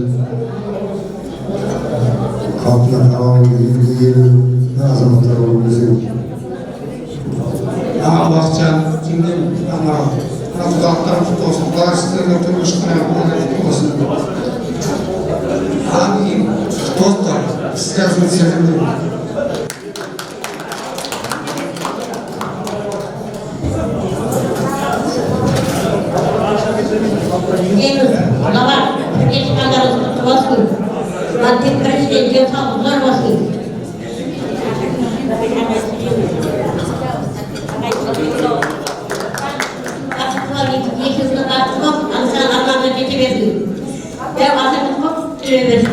kalkına kalan ilgi gelir, ne azamatlar olur bizim. Allah'can, kimden kulaklarım kutlu olsun, kulak sizlerine ötürmüş kadar kutlu olsun. Amin. Dostlar, sizler sözü sevindim. Lawan, kita harus bertawassul. Nanti presiden dia tahu bertawassul. Aku lagi kisah tentang kok, asal anak nanti cewek. Dia asal kok cewek.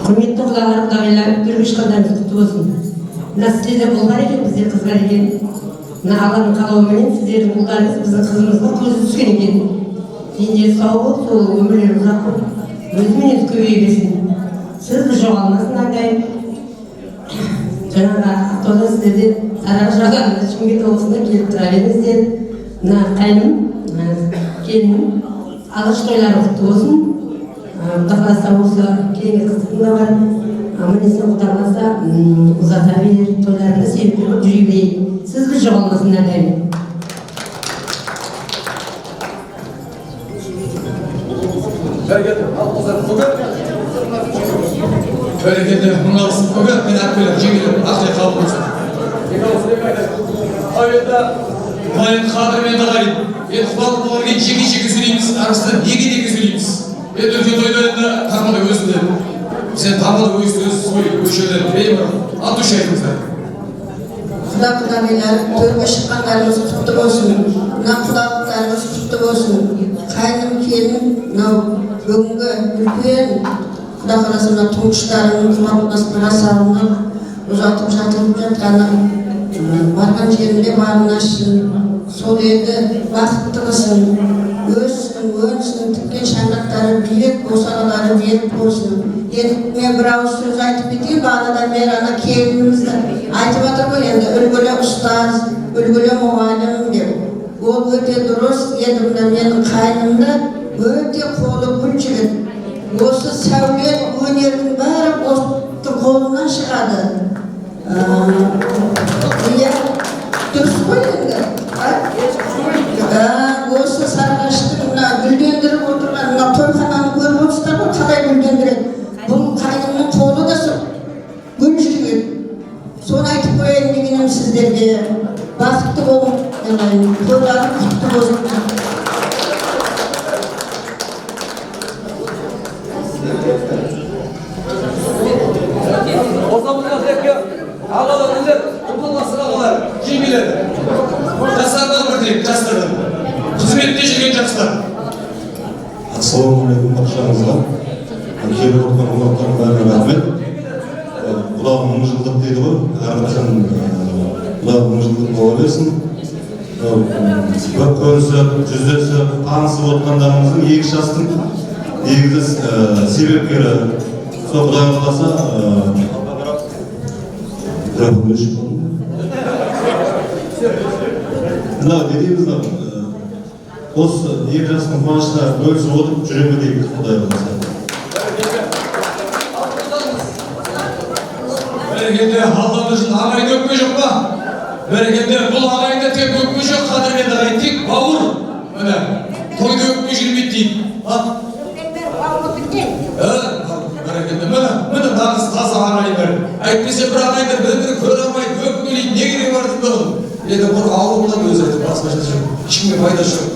Құрметті құдаларым дағайлар, түрміш қадарыңыз құтты болсын. Мына сіздерде ұлдар екен, біздер қыздар екен. Мына Алланың қалауыменен сіздердің ұлдарыңыз біздің қызымыздың көзі түскен екен. Дендері сау болып, сол өмірлері ұзақ болып, өзіменен көбейе берсін. Сізді жоғалмасын ағайын. Жаңағы ақтауда сіздерде сараға жағанында Шымкент облысында келіп тұра беріңіздер. Мына қайным, келінім, алғаш тойлары құтты болсын. Құда қаласа осы кейінгі қызым да бар. Мінесін құда қаласа ұзата бер, тойларында себепкер болып жүре берейік. Сізді жоғалмасын әрдайым. Бәрекелді, мұналысын көбет пен әпкелер жеңіліп, ақтай қалып болсын. Айында Майын қадырмен ағайын, құлалық болған кейін жеке-жеке сөйлейміз, арасында неге сөйлейміз. Үлкен тойларында тамады өзінде. Сен тамады өз сой, өшелер, беймір, ат үш айтыңыздар. Құда-құдағилар, төрге шыққандарыңыз құтты болсын. Мына құдалықтарыңыз құтты болсын. Қайным келін, бүгінгі үлкен Құда қаласа мына тұңғыштарының қымбаттастыра салынып ұзатып жатылып жатқаны барған жерінде барынашын сол енді бақытты қылсын, өссін, өнсін, тіккен шаңырақтары биік, босағалары берік болсын. Енді мен бір ауыз сөз айтып кетейін, бағанадан бері ана келінімізді айтып жатыр ғой, енді үлгілі ұстаз, үлгілі мұғалім деп. Ол өте дұрыс. Енді мына менің қайнымда өте қолы гүл жігіт. Осы сәулет өнердің бәрі осы қолынан шығады. Иә, дұрыс қой енді. Осы сарғаштың мына гүлдендіріп отырған мына тойхананы көріп отырсыздар ғой, қалай гүлдендіреді. Бұл қайнымның қолы да гүл жігіт. Соны айтып қояйын дегенім сіздерге. Бақытты болың, тойларың құтты болсын. Қызметте жүрген жақсылар. Ассалаумағалейкум, баршаңызға. Келіп отырған қонақтарға бәріне рахмет. Құлағы мың жылдық дейді ғой, әрқашан құлағы мың жылдық бола берсін. Көрісіп, жүздесіп, танысып отырғандарымыздың екі жастың негізгі себепкері. Сол Құдай қаласа не дейміз да, осы екі жастың қуанышына бөлісіп отырып жүре берейік, Құдай қаласа. Бәрекелді, Алланы үшін ағайын өкпе жоқ па? Бәрекелді, бұл ағайында тек өкпе жоқ, қадірмен ағайын, тек бауыр. Міне, тойда өкпе жүрмейді дейді. Бәрекелді, міне нағыз таза ағайындар. Әйтпесе бір ағайындар бір-бірі көре алмайды, өкпелейді, не керек бар дейді бұның. Енді бұл ауылынан өзі айтып, басқаша жоқ, ешкімге пайдасы жоқ.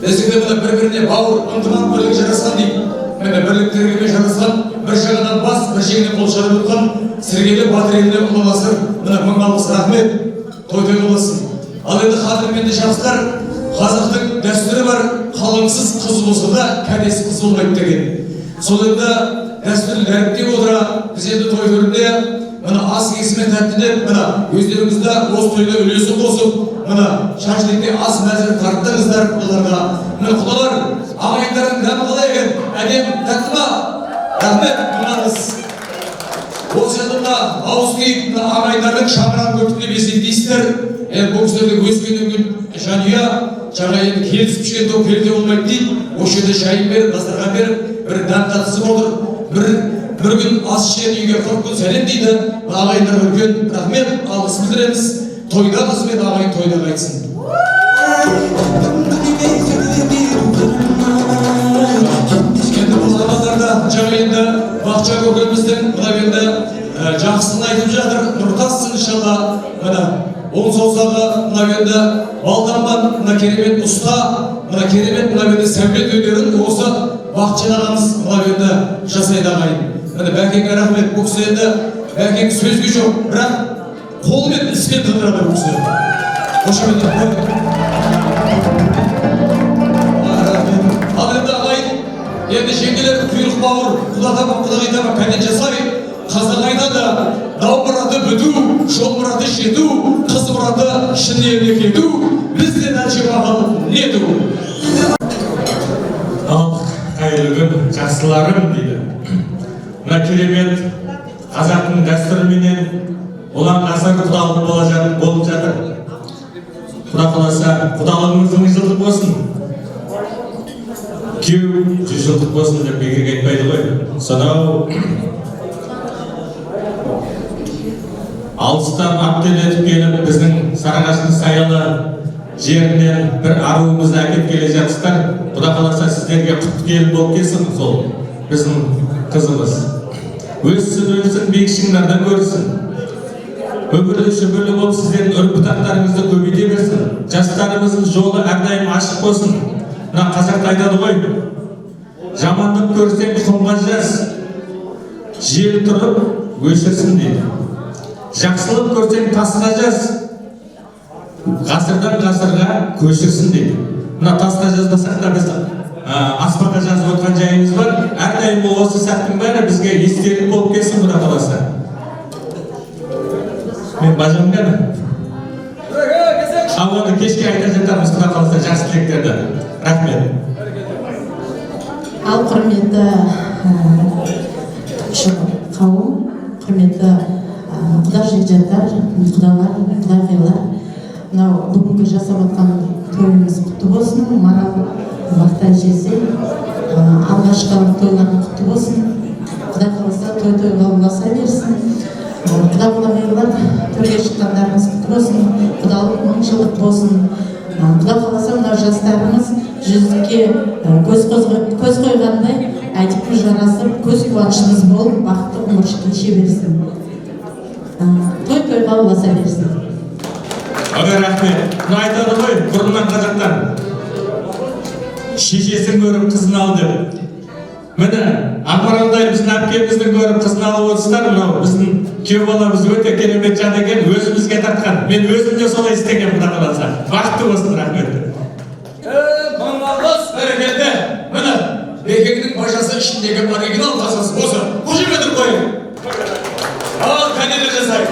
Десекте міне бір-біріне бауыр, ынтымақ бірлік жарасқан дейді. Міне бірліктерге жарасқан, бір жағынан бас, бір жеңнен қол шығарып отқан Сергейлі Батыреліне ұлы ғасыр, міне мың алғыс рахмет, той-той болсын. Ал енді қадірменді жақсылар, қазақтың дәстүрі бар, қалыңсыз қыз болса да кәдесі қыз болмайды деген. Сол енді дәстүрлі дәріптеп отыра, біз енді той төрінде мына ас кесімен тәттіден, мына өздеріңізді осы тойда үлесі қосып, мына шашылықте ас мәзір тарттыңыздар оларға. Міне құдалар, ағайындардың дәмі қалай екен? Әдем тәтті ма? Рахмет, мынаңыз. Осы жылда ауыз кейіп ағайындардың шаңырағын көптілеп есептейсіздер. Бұл кісілерге өскеннен күн жанұя, жаңа енді келісіп пішкен топ келте болмайды дейді. Осы жерде шайын беріп, дастархан беріп, бір дәм татысып отыр. Бір күн ас ішкен үйге 40 күн сәлем дейді. Ағайындарға үлкен рахмет, алғыс білдіреміз. Тойда қызмет, ағайын тойда қайтсын. Жаңа енді Бақча көкеміздің мына енді жақсысын айтып жатыр, нұртассың иншалла. Мына оң саусағы мына енді балданған, мына керемет ұста, мына керемет мына енді сәулет өнерін осы Бақча ағамыз мына енді жасайды ағайын. Міне Бәкеңе рахмет. Бұл кісі енді Бәкең сөзге жоқ, бірақ қолмен іспен тындырады бұл кісі. Қошемет. Ал енді ағайын, енді жеңгелер құйрық бауыр, құдағайтама кәден жасай, қазақ айнады, дау мұраты бүту, жол мұраты жету, қыз мұраты шынеліне кету, бізден әнші бағал нету. Ал қайырлы күн жақсыларым дейді. Мына керемет қазақтың дәстүріменен олан ғасыр құдалық болып жатыр. Құда қаласа құдалығыңыз 1000 жылдық болсын. Кеу 100 жылдық болсын деп бекерге айтпайды ғой. Сонау алыстан аттелетіп келіп біздің Сарыағаштың саялы жерінен бір аруымызды әкеп келе жатсыздар. Құда қаласа сіздерге құтты келіп болып келсін сол біздің қызымыз. Өссін биік шыңдардан көрсін. Өмірді шөбірлі болып сіздердің үріп-бұтақтарыңызды көбейте берсін. Жастарымыздың жолы әрдайым ашық болсын. Мына қазақ айтады ғой, жамандық көрсең құмға жаз, жел тұрып өшірсін дейді. Жақсылық көрсең тасқа жаз, ғасырдан ғасырға көшірсін дейді. Мына тасқа жазбасақ та біз аспанға жазып отқан жайымыз бар. Әрдайым әрдайым осы сәттің бәрі бізге естелік болып келсін, Құда қаласа. Мен бажам кәні? Ал оны кешке айта жатармыз, Құда қаласа, жақсы тілектерді. Рахмет. Ал құрметті қауым, құрметті құда жекжаттар, құдалар, құдағайлар, мынау бүгінгі жасап отқан тойымыз құтты болсын. Марал Мақтан жесе алғашқы тойларың құтты болсын. Құда қаласа той-тойға ұласа берсін. Құда-құдағайлар, төрге шыққандарыңыз құтты болсын. Құдалық мың жылдық болсын. Құда қаласа мынау жастарымыз жүзге көз қойғандай айтып жарасып, көз қуанышымыз болып, бақытты ғұмыр кеше берсін. Той-тойға ұласа берсін. Рахмет. Мұны айтады ғой, бұрыннан қазақтар. Шешесін көріп қызын алды. Міне, Ақмаралдай біздің әпкеміздің көріп қызын алып отырсыздар, мынау біздің күйеу баламыз өте керемет жан екен, өзімізге тартқан. Мен өзім де солай істеген, Құда қаласа. Бақытты болсын, рахмет. Маңғалдас бәрекелді. Міне, Бекеңнің бажасы ішіндегі оригинал тазасы осы. Қошеметін қойын. Ал, кәнелі жасай.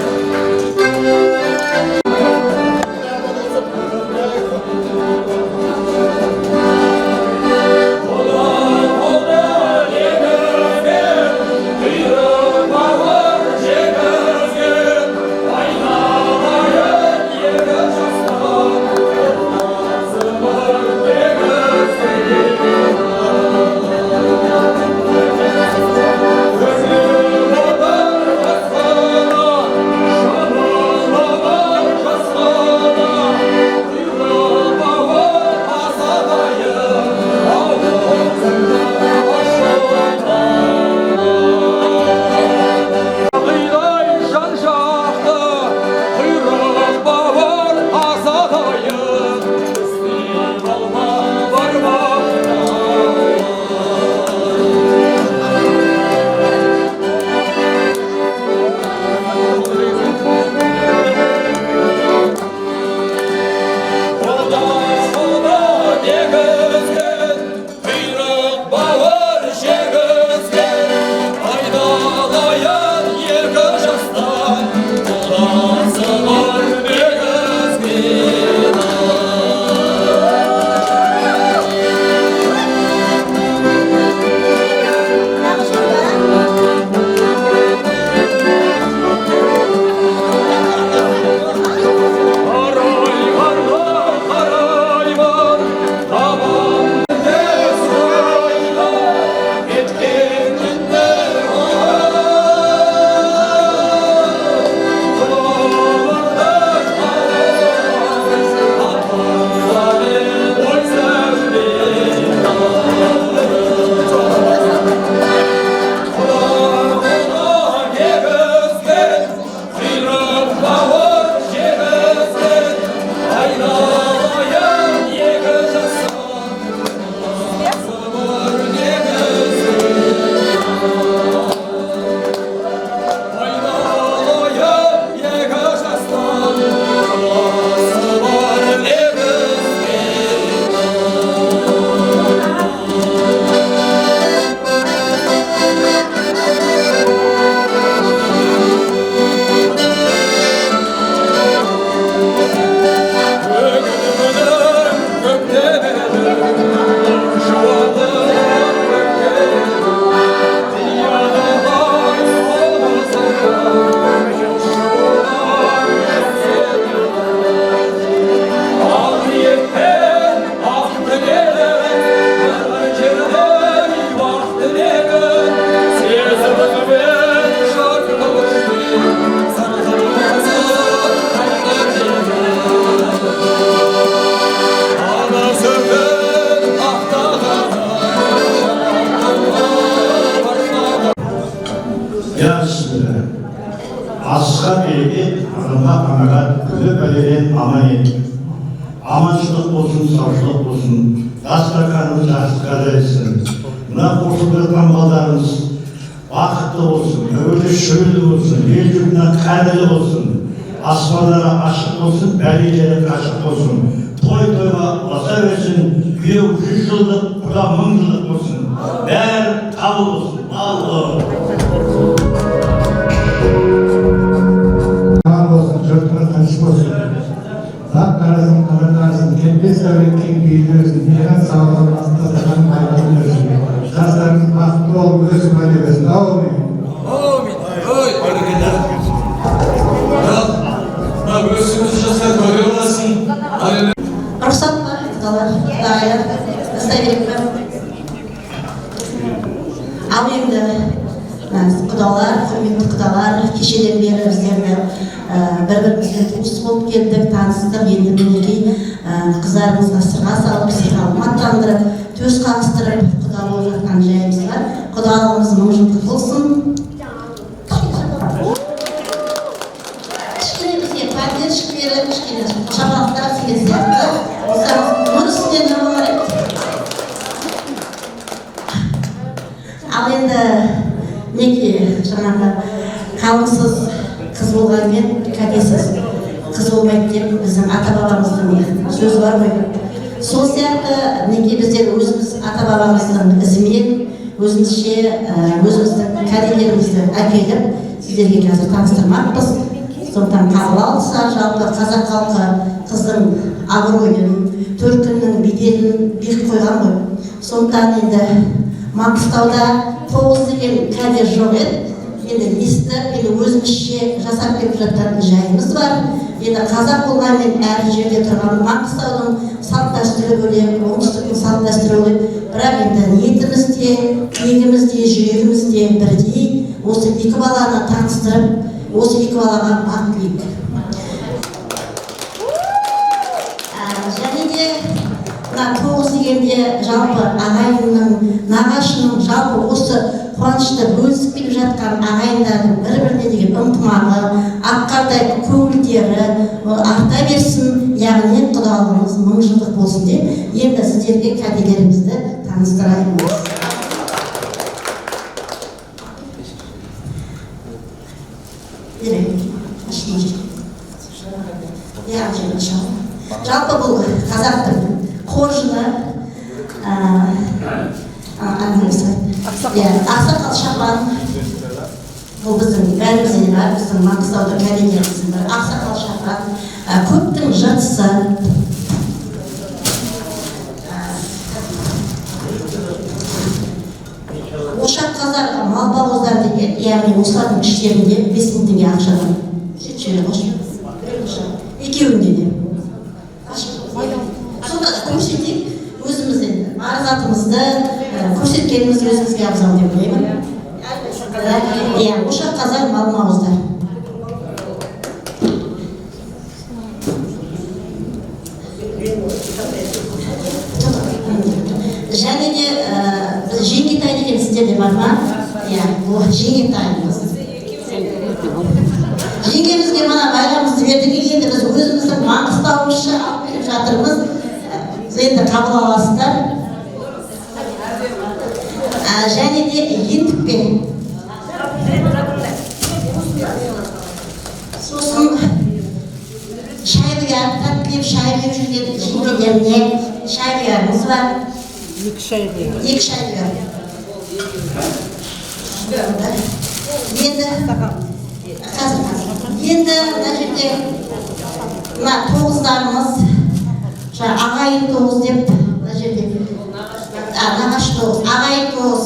Asıqa belki anaga küzü bölüren aman et. Amançılık olsun, sağlık olsun. Dastırkanımız asıqa etsin. Buna koşulduğun ballarımız vakıtlı olsun, öyle şöyle olsun, yüzünden kandili olsun. Asmanlara aşık olsun, belicere aşık olsun. Toy-toyga basa versin, bir 100 yıllık, burada 1000 yıllık olsun. Bär, Sağ olsun. Sağ olun. Sağ olsun, çocuklar tanışma olsun. Zat arasın, kanat arasın, kendi sevrekkin büyülürsün, miras sağlığın hasta sakan kaybediyorsun. Şahslarınız bahtlı ol, göğsün ödemesin. Amin. Göğsümüz жасар көре olasın. Рұқсат па құдалар дайыр жасай беремін. Ал енді құдалар, құрметті құдалар, кешеден бері біздерді бір-бірімізбен туыс болып келдік, таныстық, енді мінекей қыздарымызға сырға салып, сырға аттандырып, төс қағыстырып, құда болып жатқан жайымыз бар. Құдалығымыз мың жылдық болсын. Шабақтар деген сияқты нұр үстіне нұр болар еді. Ал енді неге жаңағы қалыңсыз қыз болғанмен кәдесіз қыз болмайды деп біздің ата бабамыздың сөзі бар ғой. Сол сияқты неге біздер өзіміз ата бабамыздың ізімен өзімізше өзіміздің кәделерімізді әкеліп сіздерге қазір таныстырмақпыз. Сондықтан қабыл алса, жалпы қазақ халқы қыздың абыройын, төркіннің беделін биік қойған ғой. Сондықтан енді Маңғыстауда 9 деген кәде жоқ еді. Енді естіп, енді өзімізше жасап кетіп жатқан жайымыз бар. Енді қазақ болғанмен әр жерде тұрған Маңғыстаудың салт дәстүрі бөлек, оңтүстіктің салт дәстүрі бөлек. Бірақ енді ниетіміз де, тілегіміз де, жүрегіміз де бірдей. Осы екі баланы таныстырып, осы екі балаға бақ тілейік. Және де 9 дегенде жалпы ағайынның, нағашының жалпы осы қуанышты бөлісіп келіп жатқан ағайындардың бір-біріне деген ынтымағы, аққардай көңілдері арта берсін, яғни құдалығымыз мың жылдық болсын деп, енді сіздерге кәделерімізді таныстырайық. Жалпы бұл қазақтың қоржыны ақсақал шапан. Бұл біздің бәрімізде бар, біздің Маңғыстауда кәделеріміздің бір ақсақал шапан, көптің жыртысы. Ошақ қазар мал бауыздар деген, яғни осылардың іштерінде 5.000 теңге ақшадан екеуінде де. Сонда да көрсетейік, өзіміз енді арзатымызды көрсеткеніміз өзімізге абзал деп ойлаймын. Ошақ қазар мал бауыздар. Және де жеңгетай деген сіздерде бар ма? Бұл жеңгетайымыз. Жеңгемізге мана байрамызды бердік, енді біз өзіміздің Маңғыстауымызша алып келіп жатырмыз. Енді қабыл аласыздар. Және де ентікпен. Сосын шайлыға, тәттілеп шайлы жүрген жеңгелеріне шайлығымыз бар. Екі шайлыға. Енді мына жерде мына тоғыздарымыз, ағайын тоғыз деп мына жерде нағашы тоғыз, ағайын тоғыз.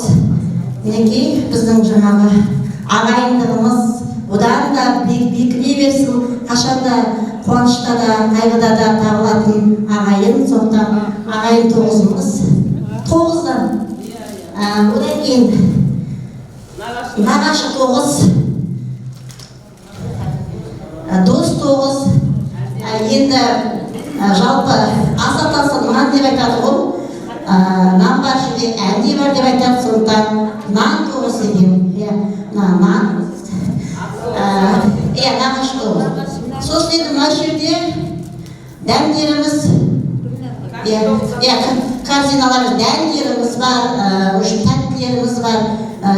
Мінекей біздің жаңағы ағайындығымыз одан да бекіне берсін, қашанда қуанышта да, қайғыда да табылатын ағайын. Сондықтан ағайын тоғызымыз тоғыздан. Одан кейін нағашы тоғыз, дос тоғыз. Енді жалпы асатасын нан деп айтады ғой. Нан бар жерде әнде бар деп айтады. Сондықтан нан тоғыз деген. Нан. Нағашы тоғыз. Сосын енді мына жерде дәмдеріміз, корзиналарымыз, дәндеріміз бар, тәттілеріміз бар,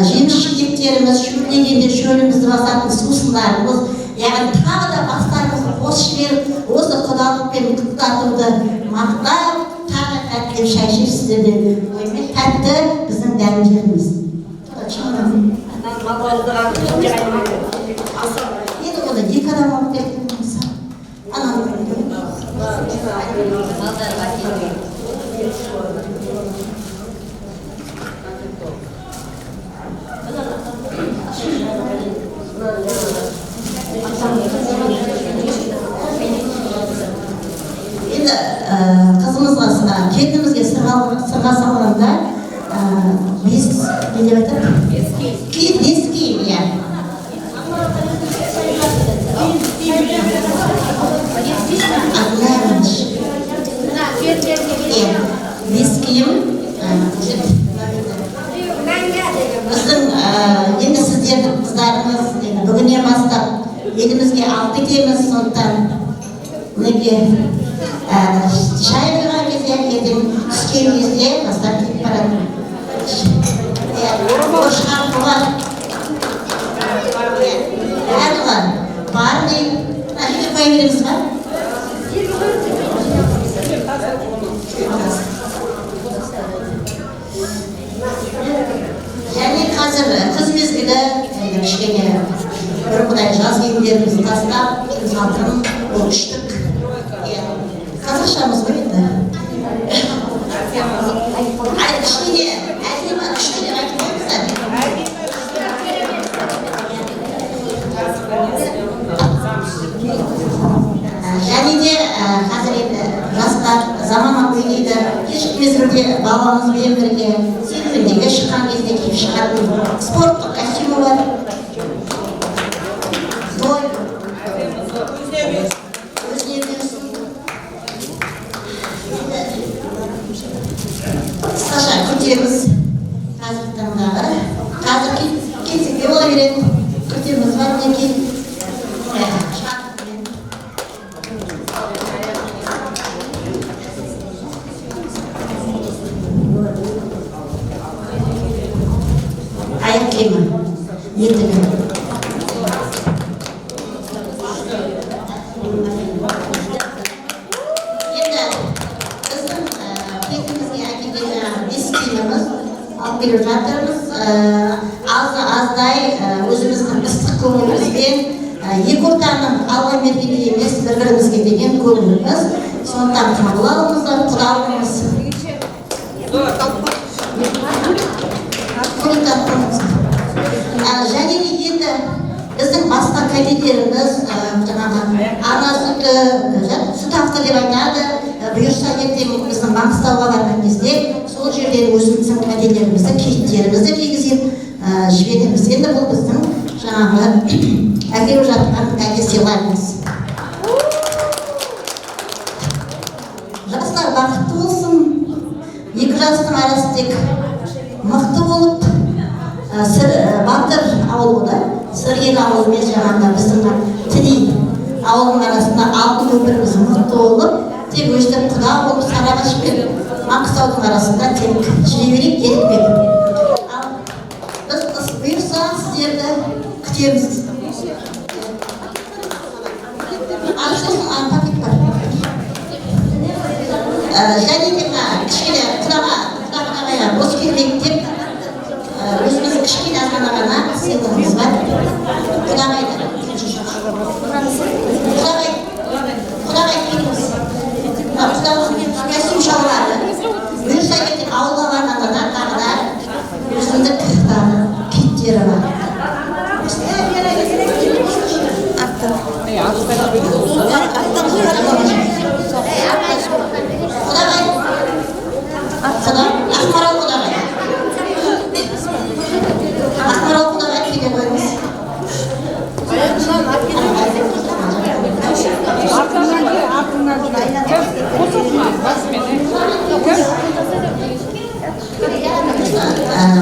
жеміс жидектеріміз, шөлдегенде шөлімізді басатын сусындарымыз, яғни тағы да бастарымызды қосып жіберіп, осы құдалықпен құттықтатуды мақтап, тағы тәттілеп шай ішесіздер деп оймен, тәтті біздің дәмдеріміз. енді оны екі адам алып келген болса енді қызымызға келінімізге сырға салғанда бес не деп айтады? Бес киім, иә. Бес киім біздің енді сіздердің қыздарыңыз бүгіннен бастап елімізге алып кетеміз, сондықтан мінекей шай құйған кезде ертең түскен кезде бастап кетіп барады. Шығарып барлығы барный жерге қоя береміз ба? Және қазір күз мезгілі кішкене бір құдай жаз киімдерімізді тастап алтын ол үштік қазақшамыз ғой енді кішкене әдемі күшті деп айтып қойыңыздар. Және де қазір енді жастар заманауи дейді, кешкі мезгілде баламызбен бірге серуендеге шыққан кезде киіп шығатын спорттық костюмі бар. Той өзіне берсін. Қысқаша күтеміз қазіргі таңдағы. Қазір кетсек те бола береді. Күтеміз бар мінекей. Аяқ киімі, етігі. Енді біздің кетімізге әкелген бес киіміміз алып келіп жатырмыз. Аздай өзіміздің ыстық көңілімізбен екі ортаның алға бергені емес, бір-бірімізге деген көңіліміз. Сондықтан қабыл алыңыздар, құдалығымыз. Және де енді біздің басқа кәделеріміз жаңағы ана сүті, сүт авто деп айтады. Бұйырса ертең біздің Маңғыстауға барған кезде сол жерден өзіміздің кәделерімізді, киіттерімізді кигізіп жібереміз. Енді бұл біздің жаңағы әкеліп жатқан кәде сыйларымыз. Жастар бақытты болсын, екі жастың арасы тек мықты болып, Батыр ауылы, Сырген ауылы мен жаңағында біздің Тіней ауылының арасында алтын көпіріміз мықты болып, тек өстіп құда болып Сарыағаш пен Маңғыстаудың арасында тек жүре берейік, елікпен. Біз бұйырса сіздерді күтеміз. Аршылсын пакет бар. Және де кішкене құдаға бос келмейік деп өзіміз кішкене ғана сыйлығымыз бар. Құдағайды. Құдағай келіңіз. Костюм шалбарды. Бұйырса ертең ауылға барғанда тағы да өзіндік киіттері бар. Ақмарал құдағай. Ақмарал құдағай келе қойыңыз.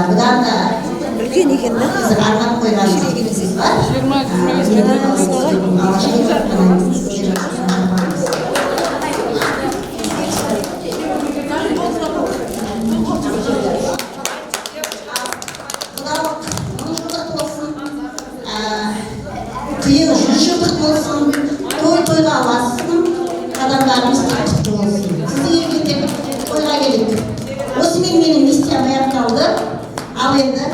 Бұдан да үлкен екен да қызық арнап қойған сөзіміз бар. Түйін 100 жылдық болсын, тойға аласың, адамдарымыз құтты болсын. Сіздерге тек тойға келіп. Осымен менің миссиям аяқталды. Ал енді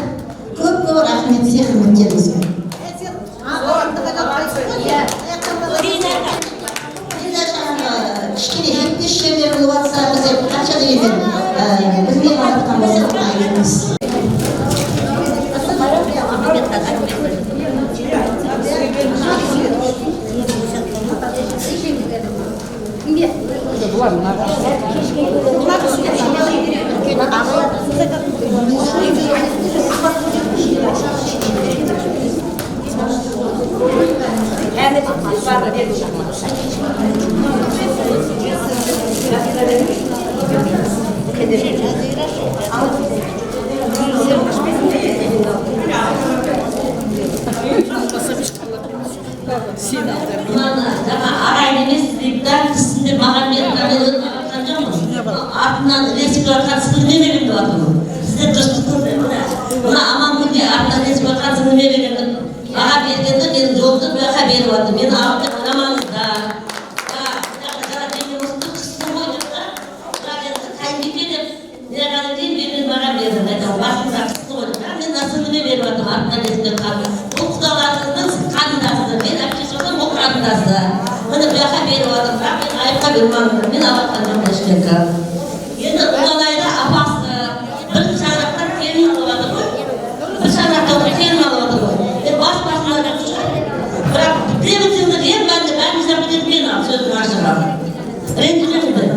Ағайын емес, депутат кісінде маған беріп, мен өзім ағатқан жоқпын. Артынан ресикаға қатысты не беремін деп жатырмын. Сіздер дұрыстықсыз. Мына Амангүлге артынан ресикаға қатысты не беремін. Аға бергенде мен жолды бұл жаққа беріп жатырмын. Мен ағатқан амаңызда. Мен насыбыны беріп жатырмын, артынан ресикаға қатысты. Бұл құдаларыңыздың қанындасы. Мен әпкесі болсам, ол қарындасы. Міне бұл жаққа беріп жатырмын, бірақ мен айыпқа бермаңыздар. Мен ағатқан жоқпын ешкімге. Енді ұланайда апасы бір шаңырақтан келін алып жатыр ғой. Бір шаңырақтан келін алып жатыр ғой. Мен бас-басына бірақ бейбітсіздік ең мәнді бәріміз әпкеден мен ал сөздің ашығы. Ренжімеңіздер.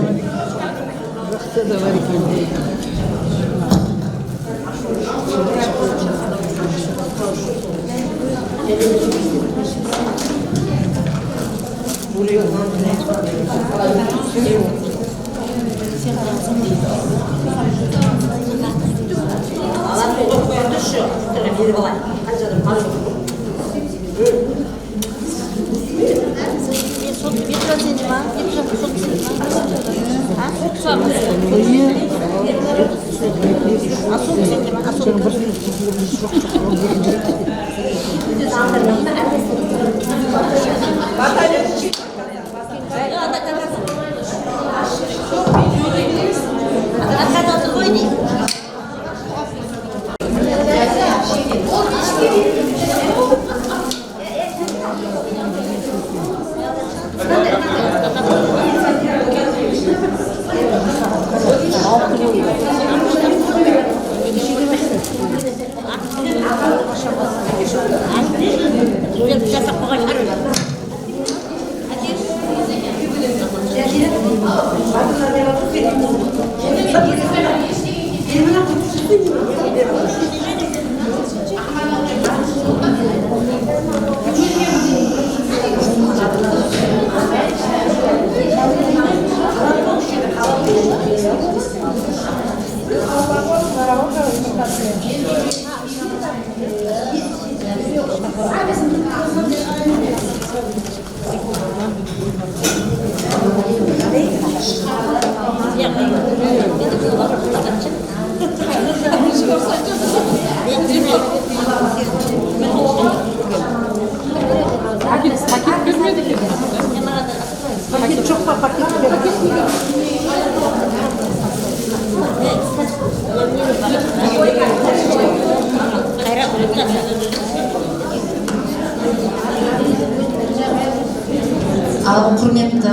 Ал құрметті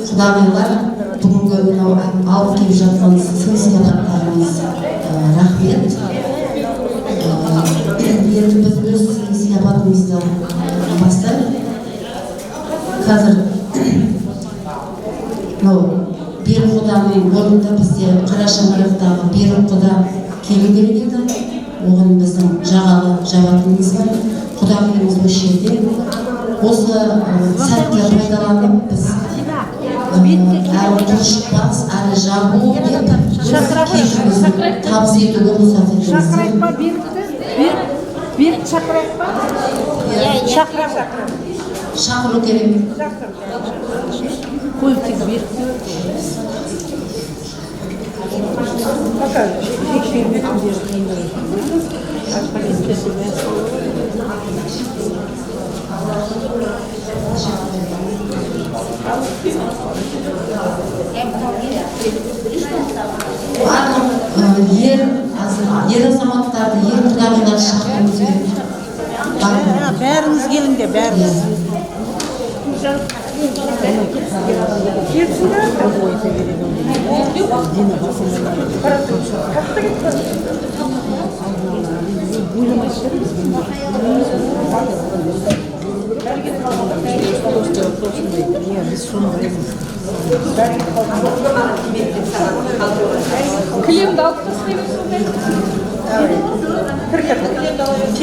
құдағайлар, бүгінгі мынау алып келіп жатқан сый-сияпаттарыңыз рахмет. Енді біз өз сый-сияпатымызды бастайық. Қазір Бері құданың орнында бізде Қарашаңырақтағы Бері құда келу керек еді. Оған біздің жағалы жабатынымыз бар. Құдағиымыз осы жерде. Осы сәтті пайдаланып біз әрі дұрыс шықпас, әрі жабу кешімізді табыс етуге рұқсат етеміз. Шақырайық па Берікті? Берік шақырайық па? Шақыра. Шақыру керек. Қойып тек Берікті. Ер азаматтарды, ер құдағиларды шақыруымыз керек. Бәріңіз келіңдер, бәріңіз. Кілемді алып тастаймыз сондай. Ал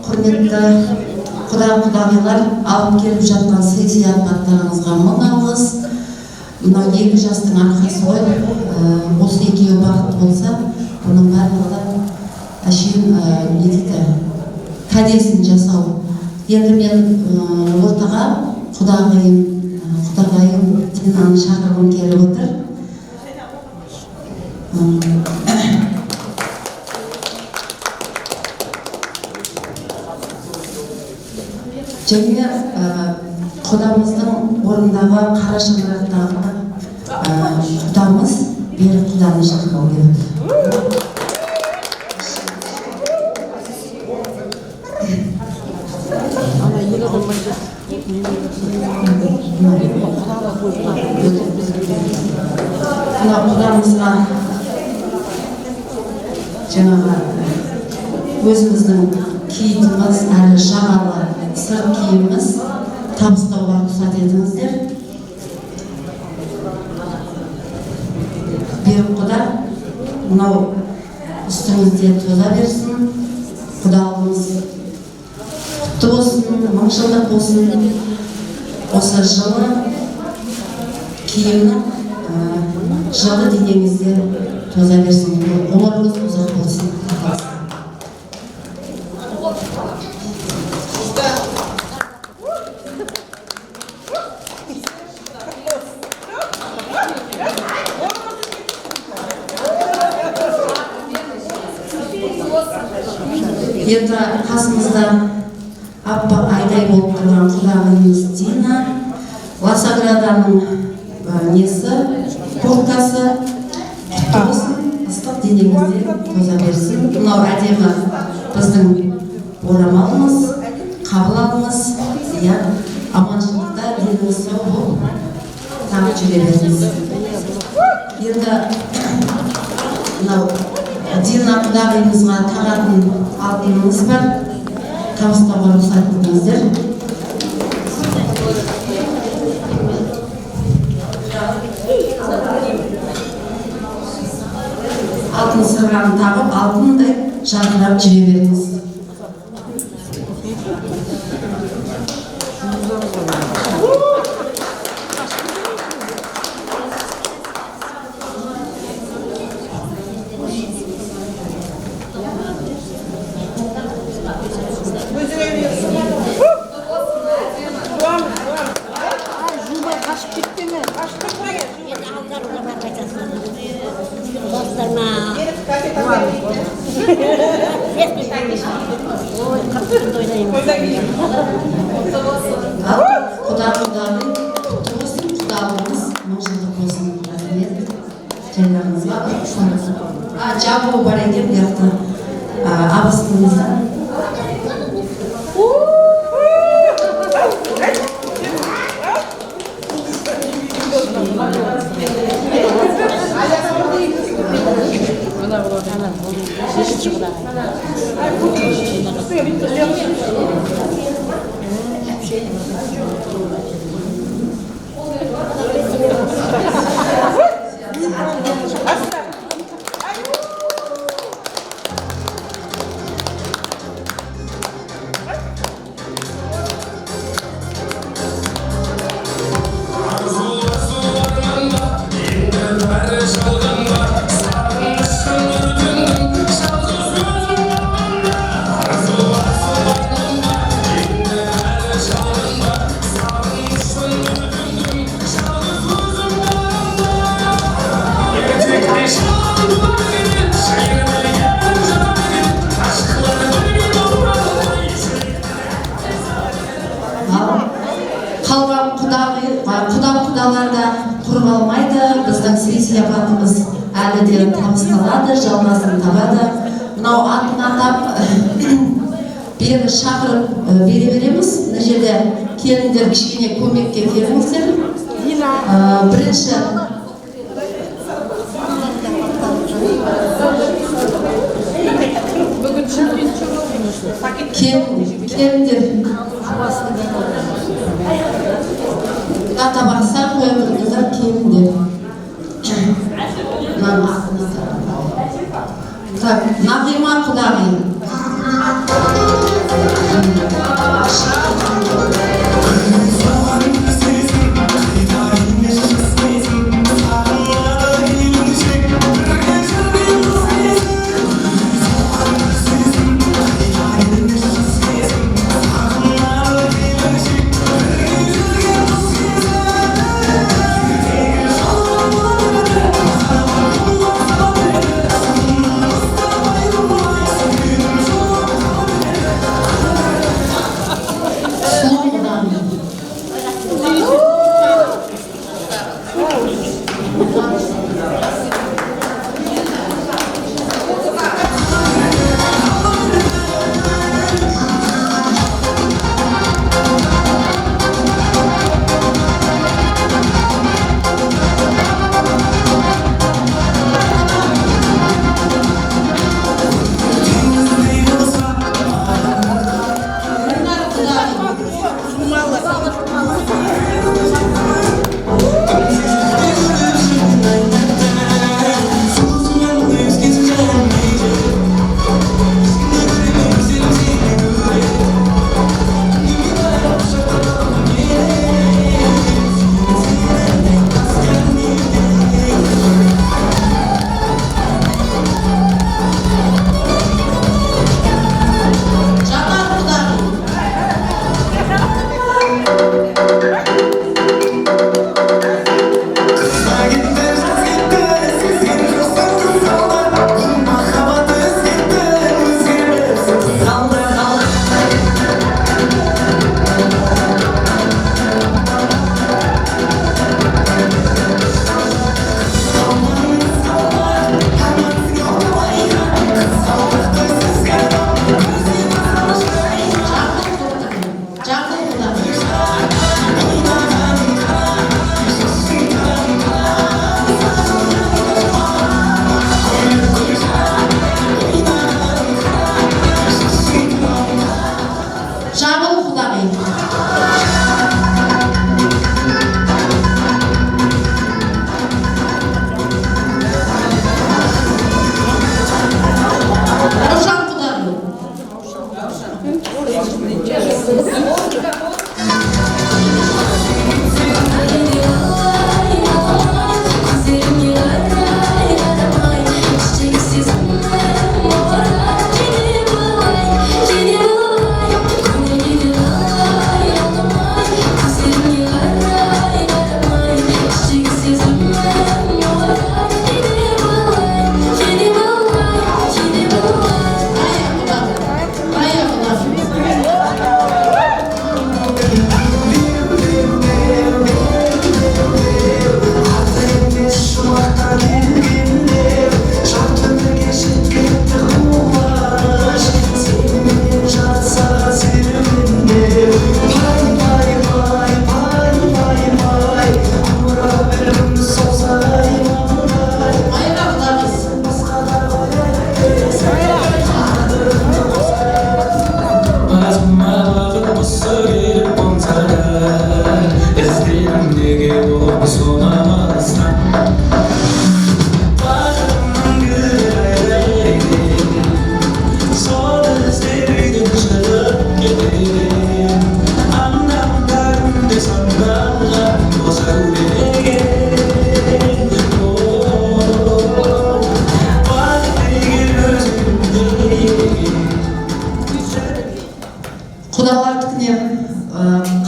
құрметті құда-құдағилар, алып келіп жатқан сый сияпаттарыңызға мың алғыс. Мынау екі жастың арқасы ғой, осы екеуі бақытты болса, бұның барлығы да әшейін не дейді, кәдесін жасау. Енді мен ортаға құдағайым Динаны шақырғым келіп отыр. Және құдамыздың орындағы қара шаңырақтағы құдамыз Берік құданы шақырғым келіп отыр. Мына құдамызға жаңағы өзіміздің киітіміз, әрі жағалы сырт киіміміз табыстауға рұқсат етіңіздер. Берік құда, мынау үстіңізде тоза берсін, құдалығымыз құтты болсын, мың жылдық болсын. Осы жылы киімнің жылы денеңізде тоза берсін, ғұмырыңыз ұзақ болсын. Енді қасымызда аппақ айдай болып тұрған құдағайымыз Дина, Ласаграданың несі, курткасы құтты болсын, ыстық денеңізде тоза берсін. Мынау әдемі біздің орамалымыз, қабылағымыз, аманшылықта деніңіз сау болып тағып жүре беріңіз. Енді мынау Дина құдағайымызға тағатын алтынымыз бар, табыстауға рұқсат етіңіздер. Алтын сырғаны тағып, алтындай жарқырап жүре беріңіз. Құда-құдағи құтты болсын, құдалығымыз мың жылдық болсын. Рахмет. Жайларыңызға жабу бар екен, бұяқта абысынымызда. Құда-құдаларда құр қалмайды, біздің сый-сияпатымыз әлі де табысталады, жалғасын табады. Мынау атын атап бері шақырып бере береміз. Мына жерде келіндер кішкене көмекке келіңіздер. Бірінші бүгін Келіндер. Дата бақса қойып қыздар келіндер. Так, Нағима Құдағи.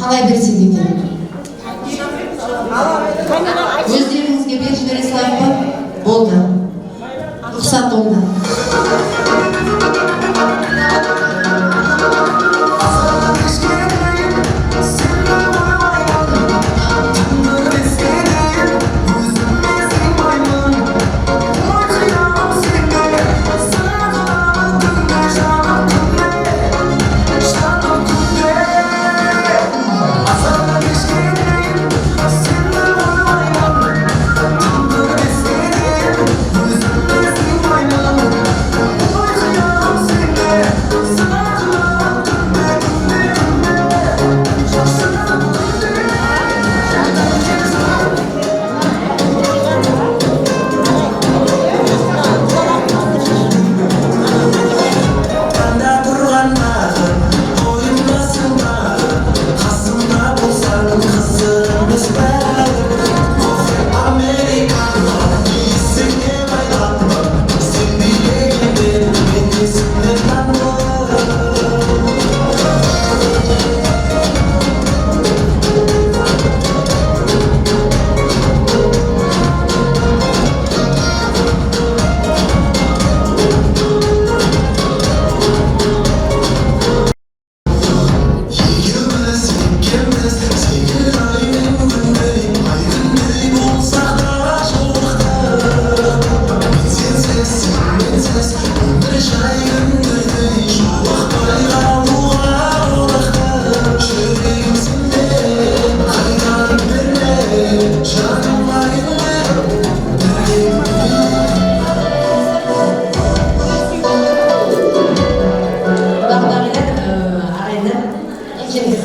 қалай берсек екен? Өздеріңізге беріп жібере салайын ба? Болды. Рұқсат онда.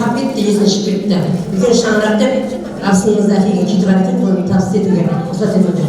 қабілет телесін шықпепті. Үлкен шаңырақ деп, абысыныңызды әкеге кетіп әрекет оны табыс етуге рұқсат етіп отыр.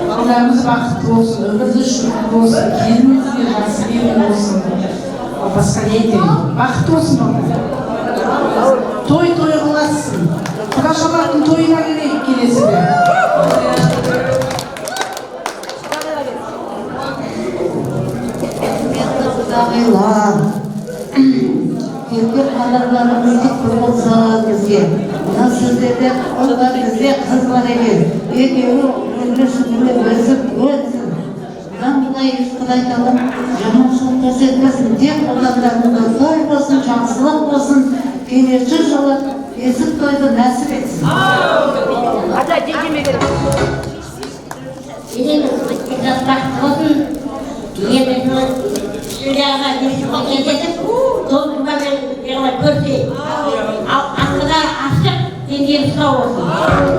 Балаларымыз бақытты болсын, өмірді шүкір болсын, келінімізге жақсы келін болсын. Басқа не айтайын? Бақытты болсын балалар. Той қыласың. Құда шабақтың тойына келейік келесіде. Құдағилар, еркек қадарлары мүмкін көп болса бізге. Мына сіздерде қолда бізде қыз бар екен. Екеуі өмірі шүкірі өсіп өтсін. Бұдан бұлай ешқыд айталым, жаманшылық көрсетмесін. Тек қолдарында той болсын, жақсылық болсын. келесі жылы есік тойды нәсіп етсін. бақытты болсын. Енді студияға келдік, толтырмамен көрсе, ал ақыда ашық деңгейі сау болсын.